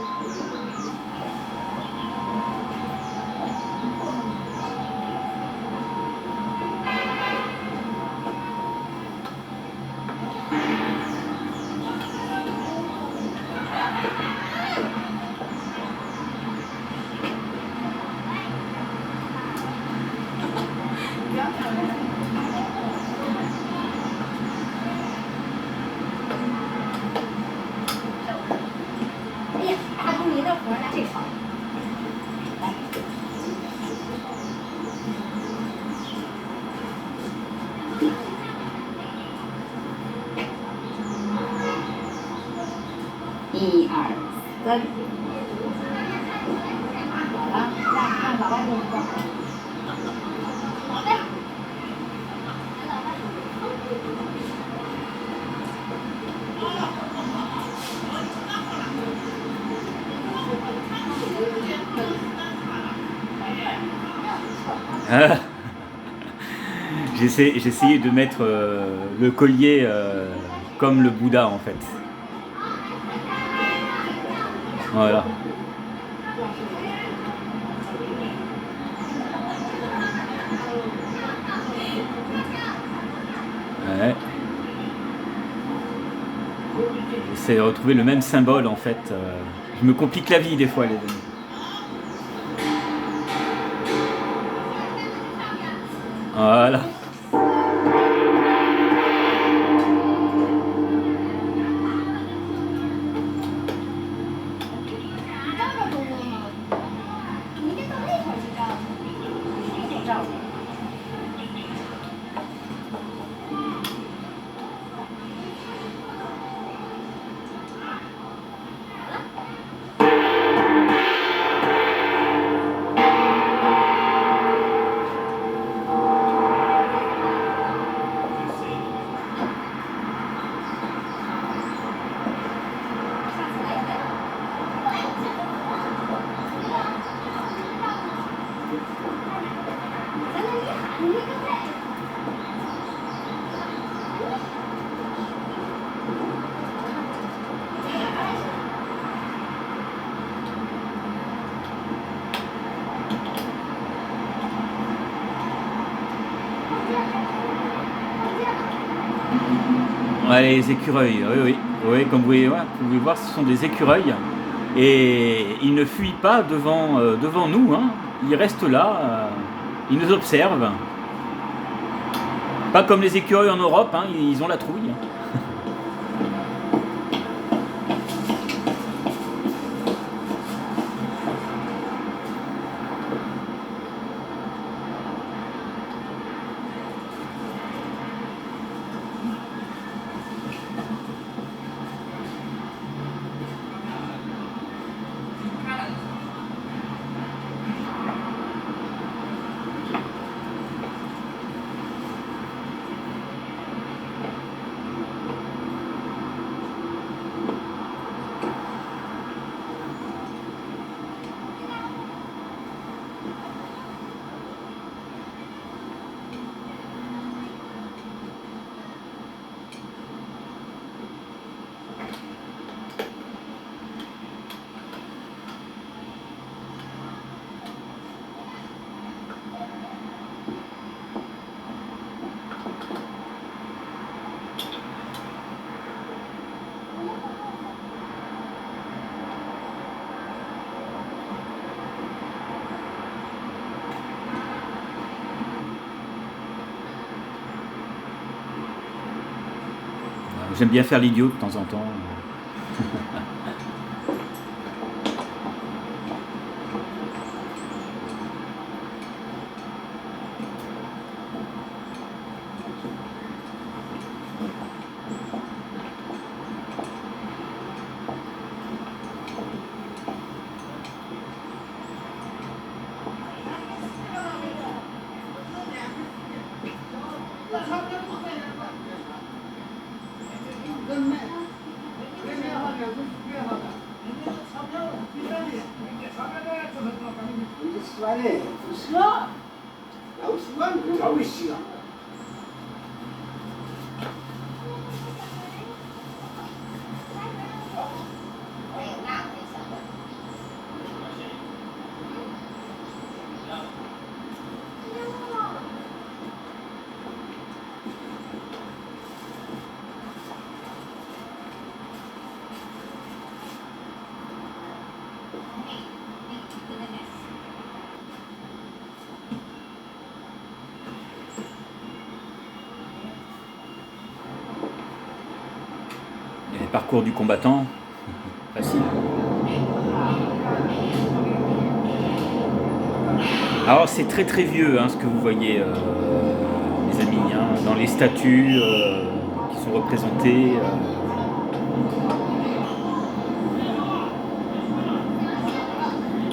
哎呀，大钟离的活儿呢？这好。1、2、3。啊，让老外给你做。J'ai essayé de mettre le collier comme le Bouddha en fait. Voilà. Ouais. J'essaie de retrouver le même symbole en fait. Je me complique la vie des fois les amis. Voilà. Ouais, les écureuils, oui, comme vous pouvez voir, ce sont des écureuils et ils ne fuient pas devant nous, hein. Ils restent là, ils nous observent. Pas comme les écureuils en Europe, hein, ils ont la trouille. J'aime bien faire l'idiot de temps en temps. 시간에 시간 나우 시간 자고 시간 parcours du combattant, facile. Alors c'est très très vieux hein, ce que vous voyez les amis, hein, dans les statues qui sont représentées.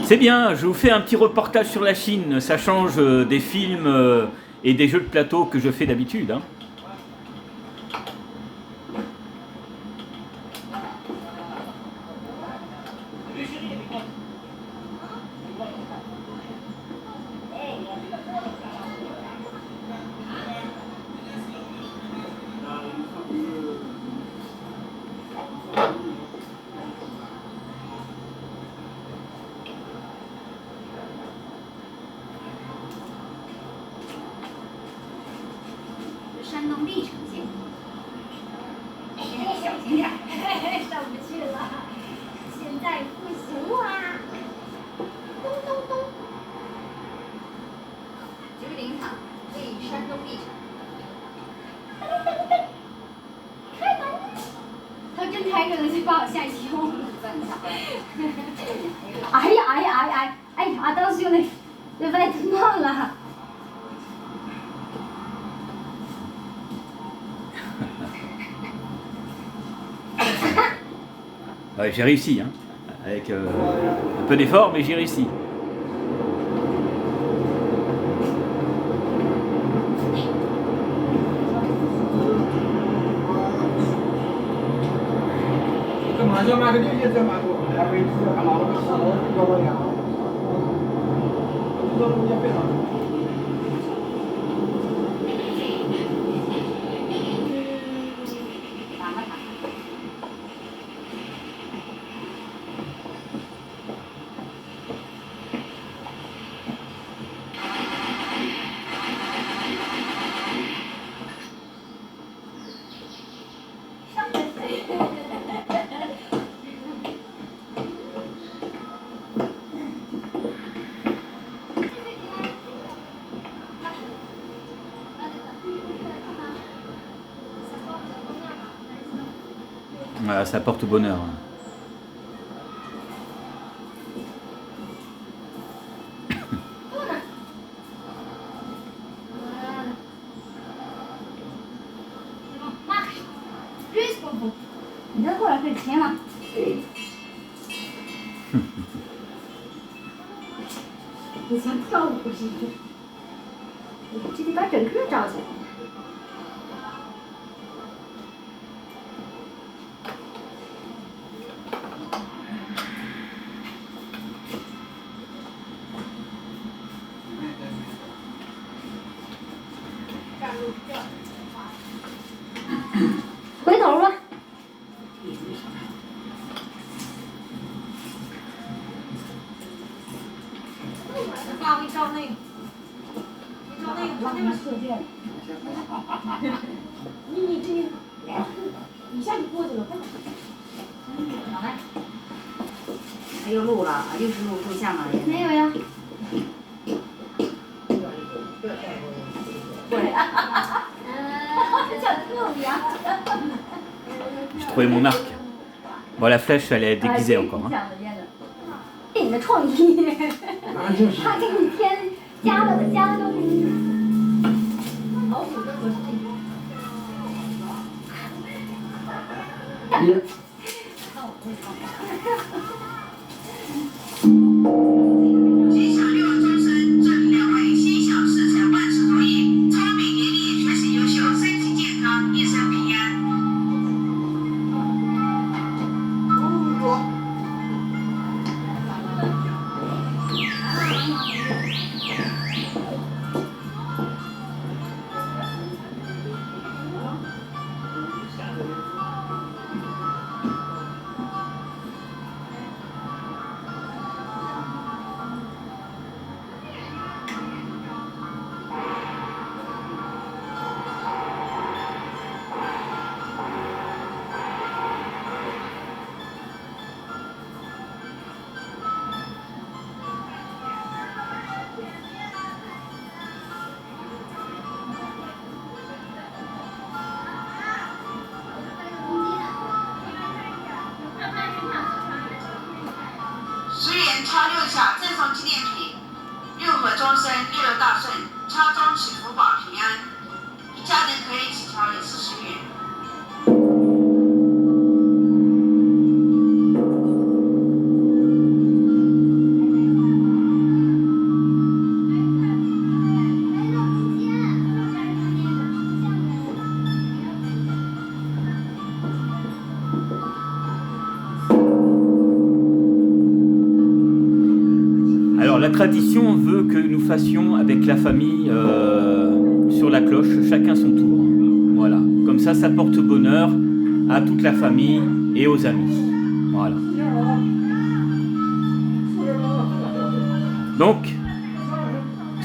C'est bien, je vous fais un petit reportage sur la Chine, ça change des films et des jeux de plateau que je fais d'habitude. Hein.山东历城线，小心点，上不去了。现在不行啦！咚咚咚。菊林场为山东历城。开门！他真开着呢，就把我吓一跳。哎呀哎呀哎呀哎呀！当时那外头闹了。Ouais, j'ai réussi, hein, avec un peu d'effort, mais j'ai réussi. Voilà, ça porte bonheur. 你再过来可以亲了。你像跳舞似的，这得把整个罩起来。回头吧。爸，我给你照那个，你照那个，照那边射箭。你这个，一下就过去了，快点。好嘞。又录了，又是录像了。没有呀。J'ai trouvé mon arc. Bon, la flèche, elle est déguisée encore. Hein. 你的创意，他给你添加了都给你。老虎跟合适。吉祥六终身，赠2位心想事成，万事如意，聪明伶俐，学习优秀，身体健康，一生平安。条也40元。Alors la tradition veut que nous fassions avec la famille sur la cloche, chacun son tour. Voilà, comme ça porte bonheur à toute la famille et aux amis. Voilà. Donc,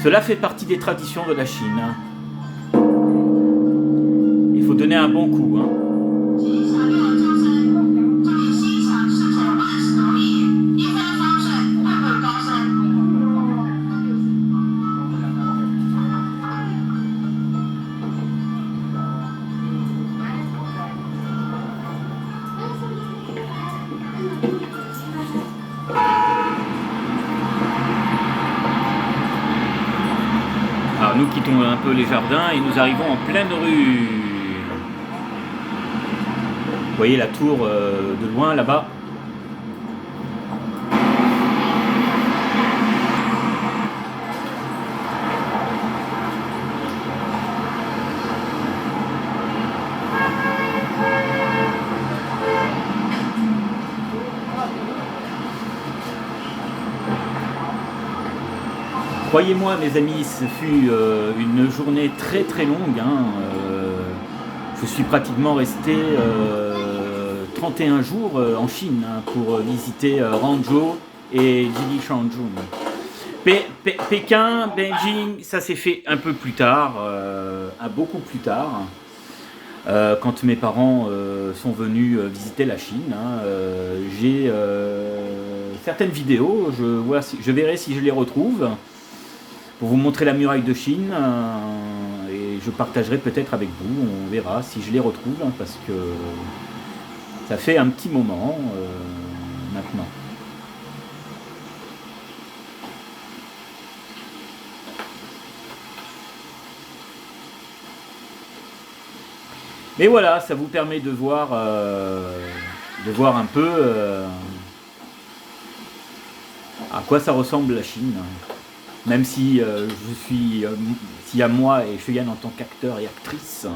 cela fait partie des traditions de la Chine. Il faut donner un bon coup. Hein. 请小六招生，这里欣赏事成万事如意，一帆风顺，步步高升。 Alors nous quittons un peu les jardins et nous arrivons en pleine rue. Vous voyez la tour de loin là-bas. Croyez-moi mes amis, ce fut une journée très très longue. Hein. Je suis pratiquement resté 31 jours en Chine hein, pour visiter Hangzhou et Jilishanzhou. Pékin, Beijing, ça s'est fait un peu plus tard, beaucoup plus tard, quand mes parents sont venus visiter la Chine. Hein. J'ai certaines vidéos, je verrai si je les retrouve. Pour vous montrer la muraille de Chine et je partagerai peut-être avec vous, on verra si je les retrouve hein, parce que ça fait un petit moment maintenant. Mais voilà, ça vous permet de voir un peu à quoi ça ressemble la Chine. Même si s'il y a moi et Cheyenne en tant qu'acteur et actrice.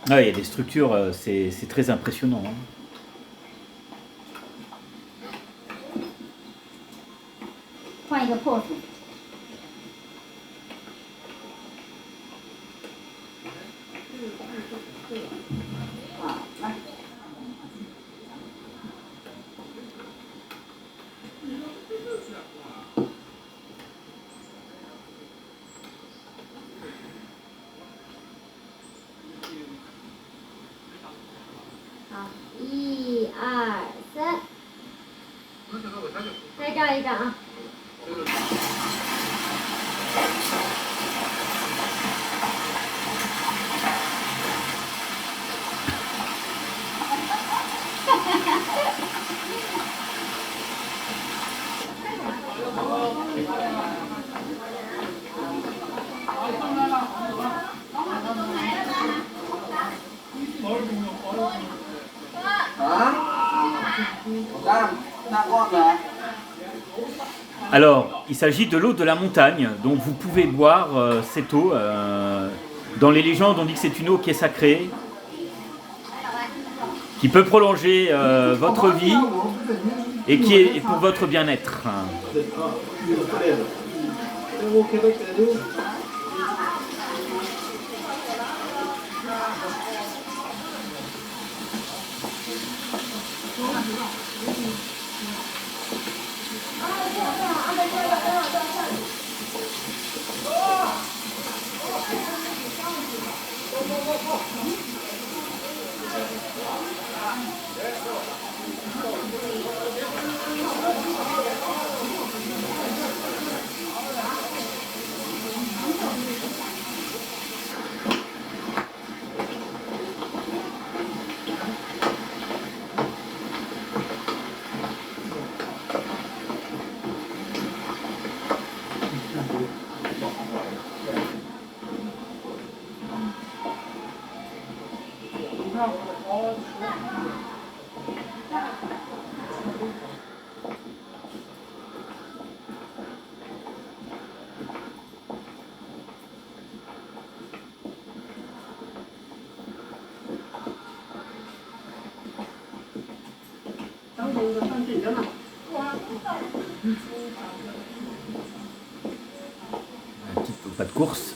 Ah, il y a des structures, c'est très impressionnant. Hein. 换一个 pose。好，来。好，1、2、3，再照一张啊。Alors, il s'agit de l'eau de la montagne, donc vous pouvez boire cette eau. Dans les légendes, on dit que c'est une eau qui est sacrée, qui peut prolonger votre vie et qui est pour votre bien-être. Un petit pas de course.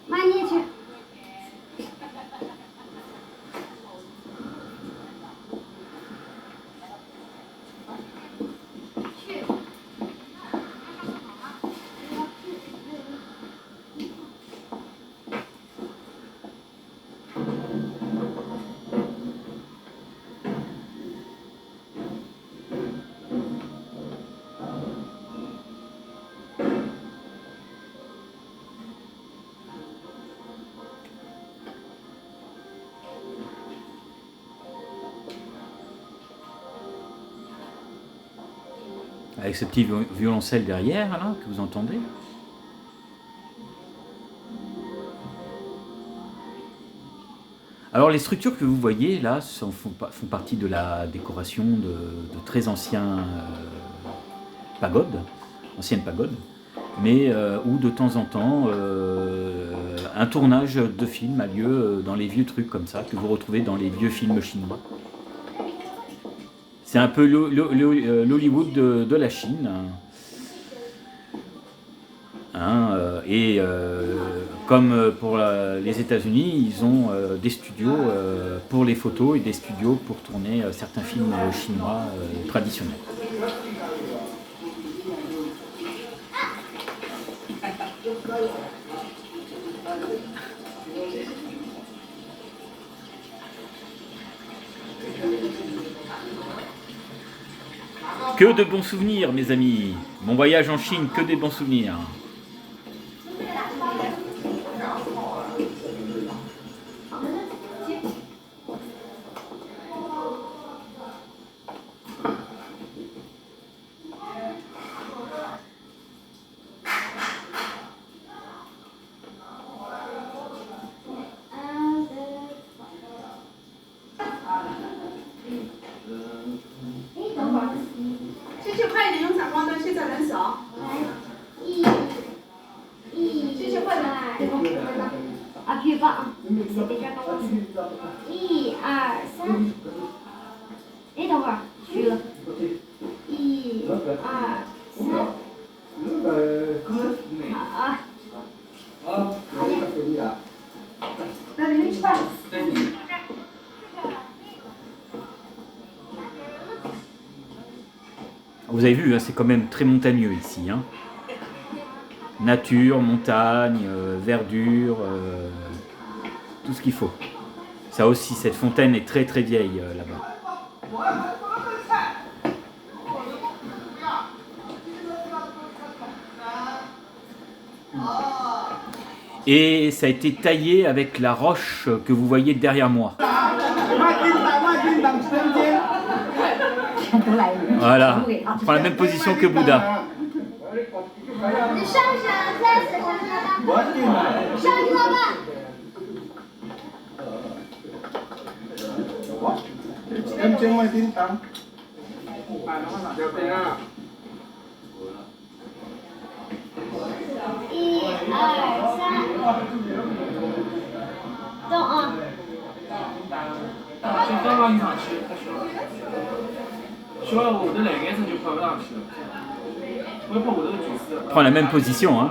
慢进去。去。Avec ce petit violoncelle derrière, là, que vous entendez. Alors les structures que vous voyez là font partie de la décoration de très anciens pagodes, anciennes pagodes, mais où de temps en temps un tournage de film a lieu dans les vieux trucs comme ça, que vous retrouvez dans les vieux films chinois. C'est un peu l'Hollywood de la Chine. Et comme pour les États-Unis, ils ont des studios pour les photos et des studios pour tourner certains films chinois traditionnels. Que de bons souvenirs, mes amis. Mon voyage en Chine, que des bons souvenirs. Appuie pas, hein. C'est déjà commencé. 1、2、3。哎，等会儿，虚了。1、2、3。好，那你们吃饭。Vous avez vu, c'est quand même très montagneux ici. Hein. Nature, montagne, verdure, tout ce qu'il faut. Ça aussi, cette fontaine est très très vieille là-bas. Et ça a été taillé avec la roche que vous voyez derrière moi. Voilà, je prends la même position que Bouddha. 你上去了，再次上去了，上去了吧。em trên ngoài tin tắm. 1、2、3。动啊！就刚刚一上去，他说了我的那个时就跑不上去了，我也怕我这个局势。 Prends la même position, hein.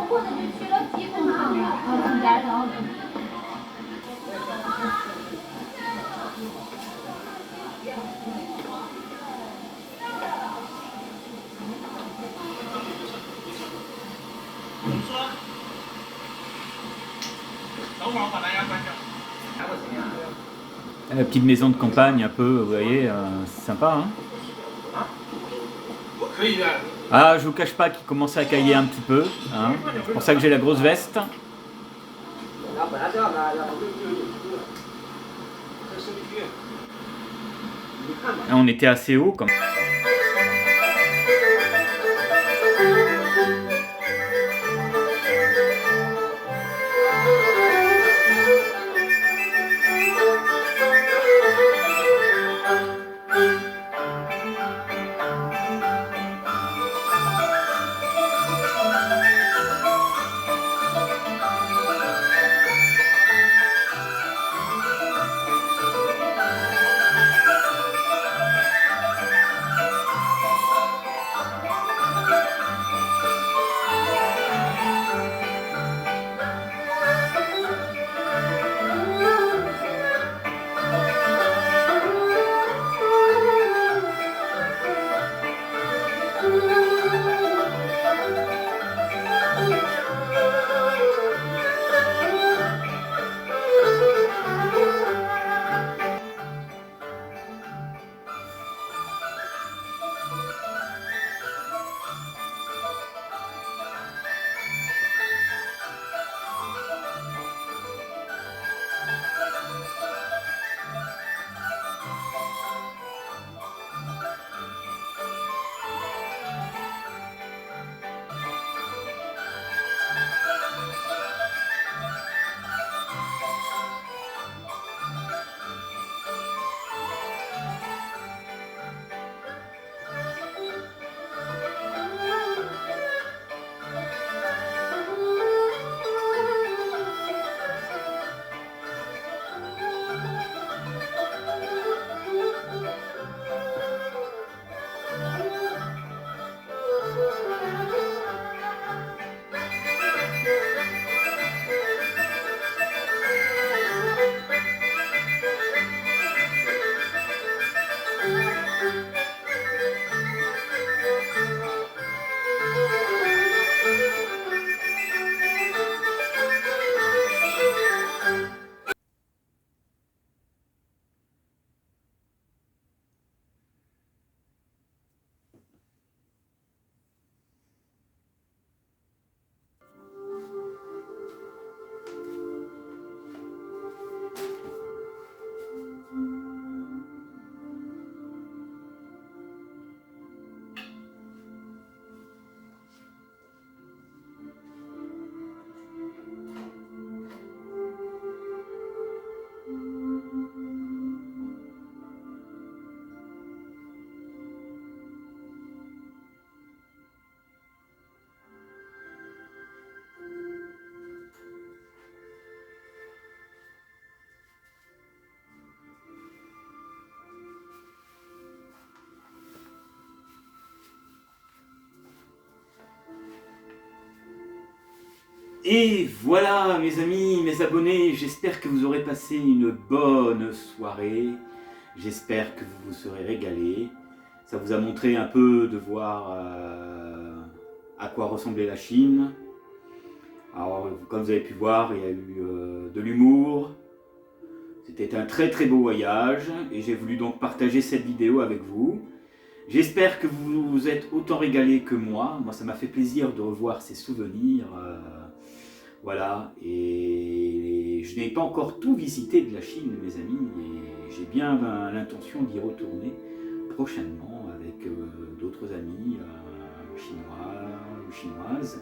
或者就去了几分钟了，中间然后。等会儿我把蓝牙关掉。 Petite maison de campagne un peu, vous voyez, c'est sympa. Hein, 可以的。 ah, je vous cache pas qu'il commençait à cailler un petit peu. Hein, c'est pour ça que j'ai la grosse veste. Et on était assez haut quand même. Et voilà mes amis, mes abonnés, j'espère que vous aurez passé une bonne soirée. J'espère que vous vous serez régalés. Ça vous a montré un peu de voir à quoi ressemblait la Chine. Alors, comme vous avez pu voir, il y a eu de l'humour. C'était un très très beau voyage et j'ai voulu donc partager cette vidéo avec vous. J'espère que vous vous êtes autant régalés que moi. Moi, ça m'a fait plaisir de revoir ces souvenirs. Voilà, et je n'ai pas encore tout visité de la Chine, mes amis, et j'ai bien l'intention d'y retourner prochainement avec d'autres amis chinois ou chinoises.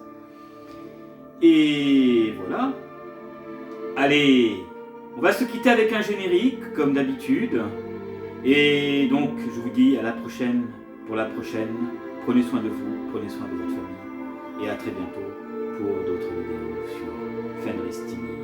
Et voilà. Allez, on va se quitter avec un générique, comme d'habitude. Et donc, je vous dis à la prochaine, pour la prochaine. Prenez soin de vous, prenez soin de votre famille. Et à très bientôt pour d'autres vidéos sur Fenris TV.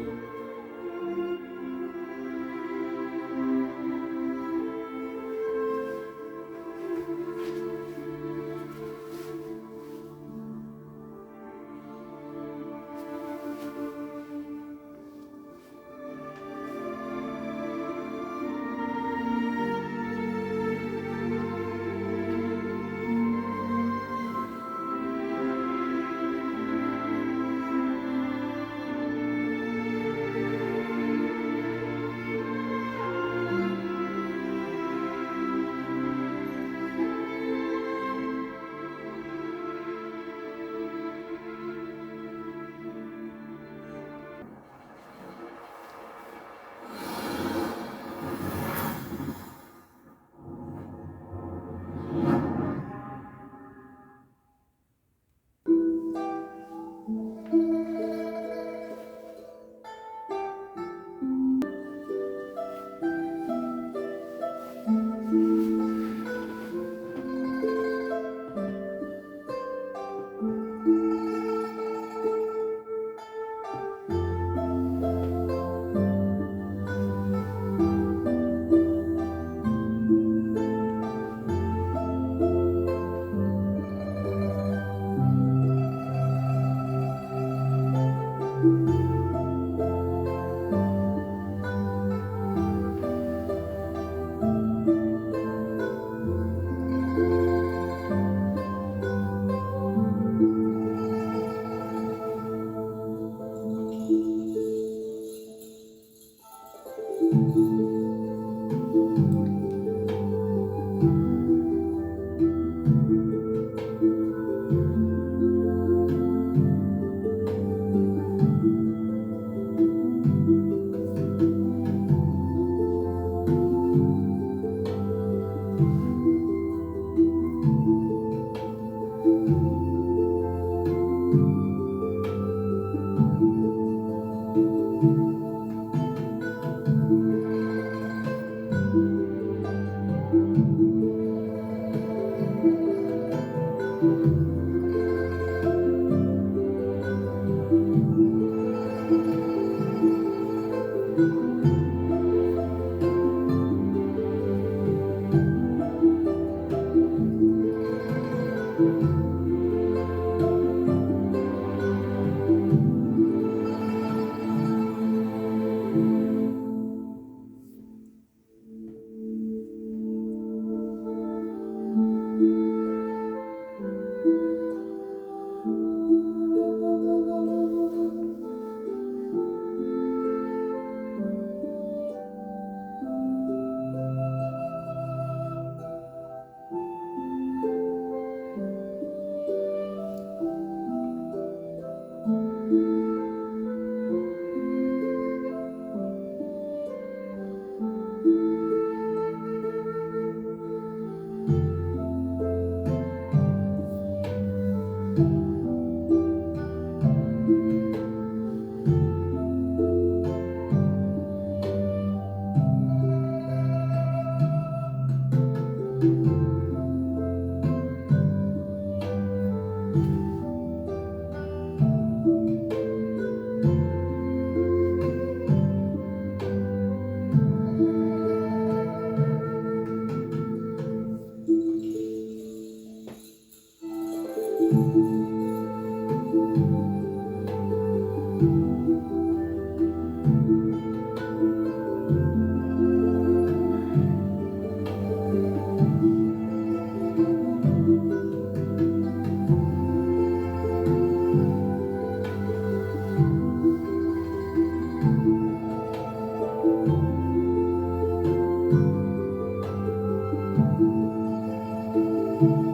Thank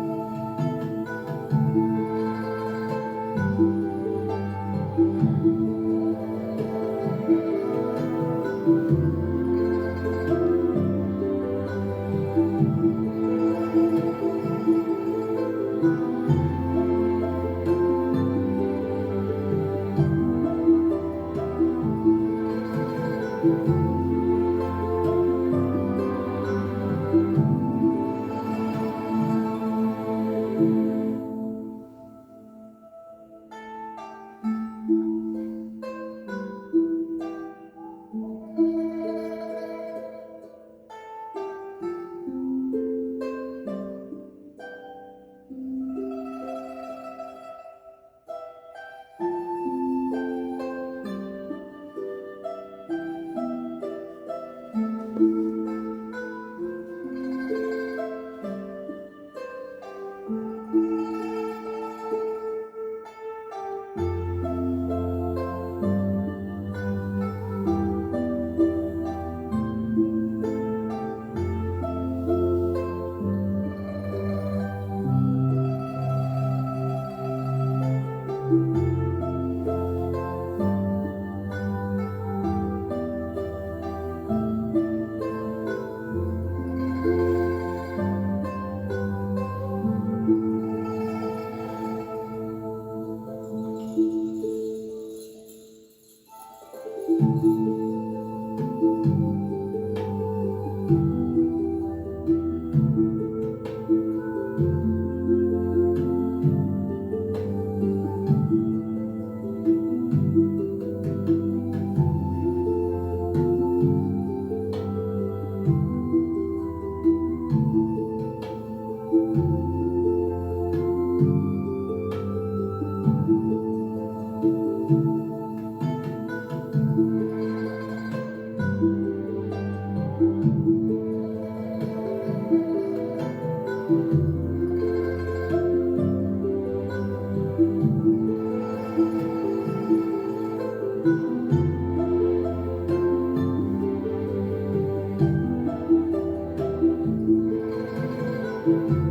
you.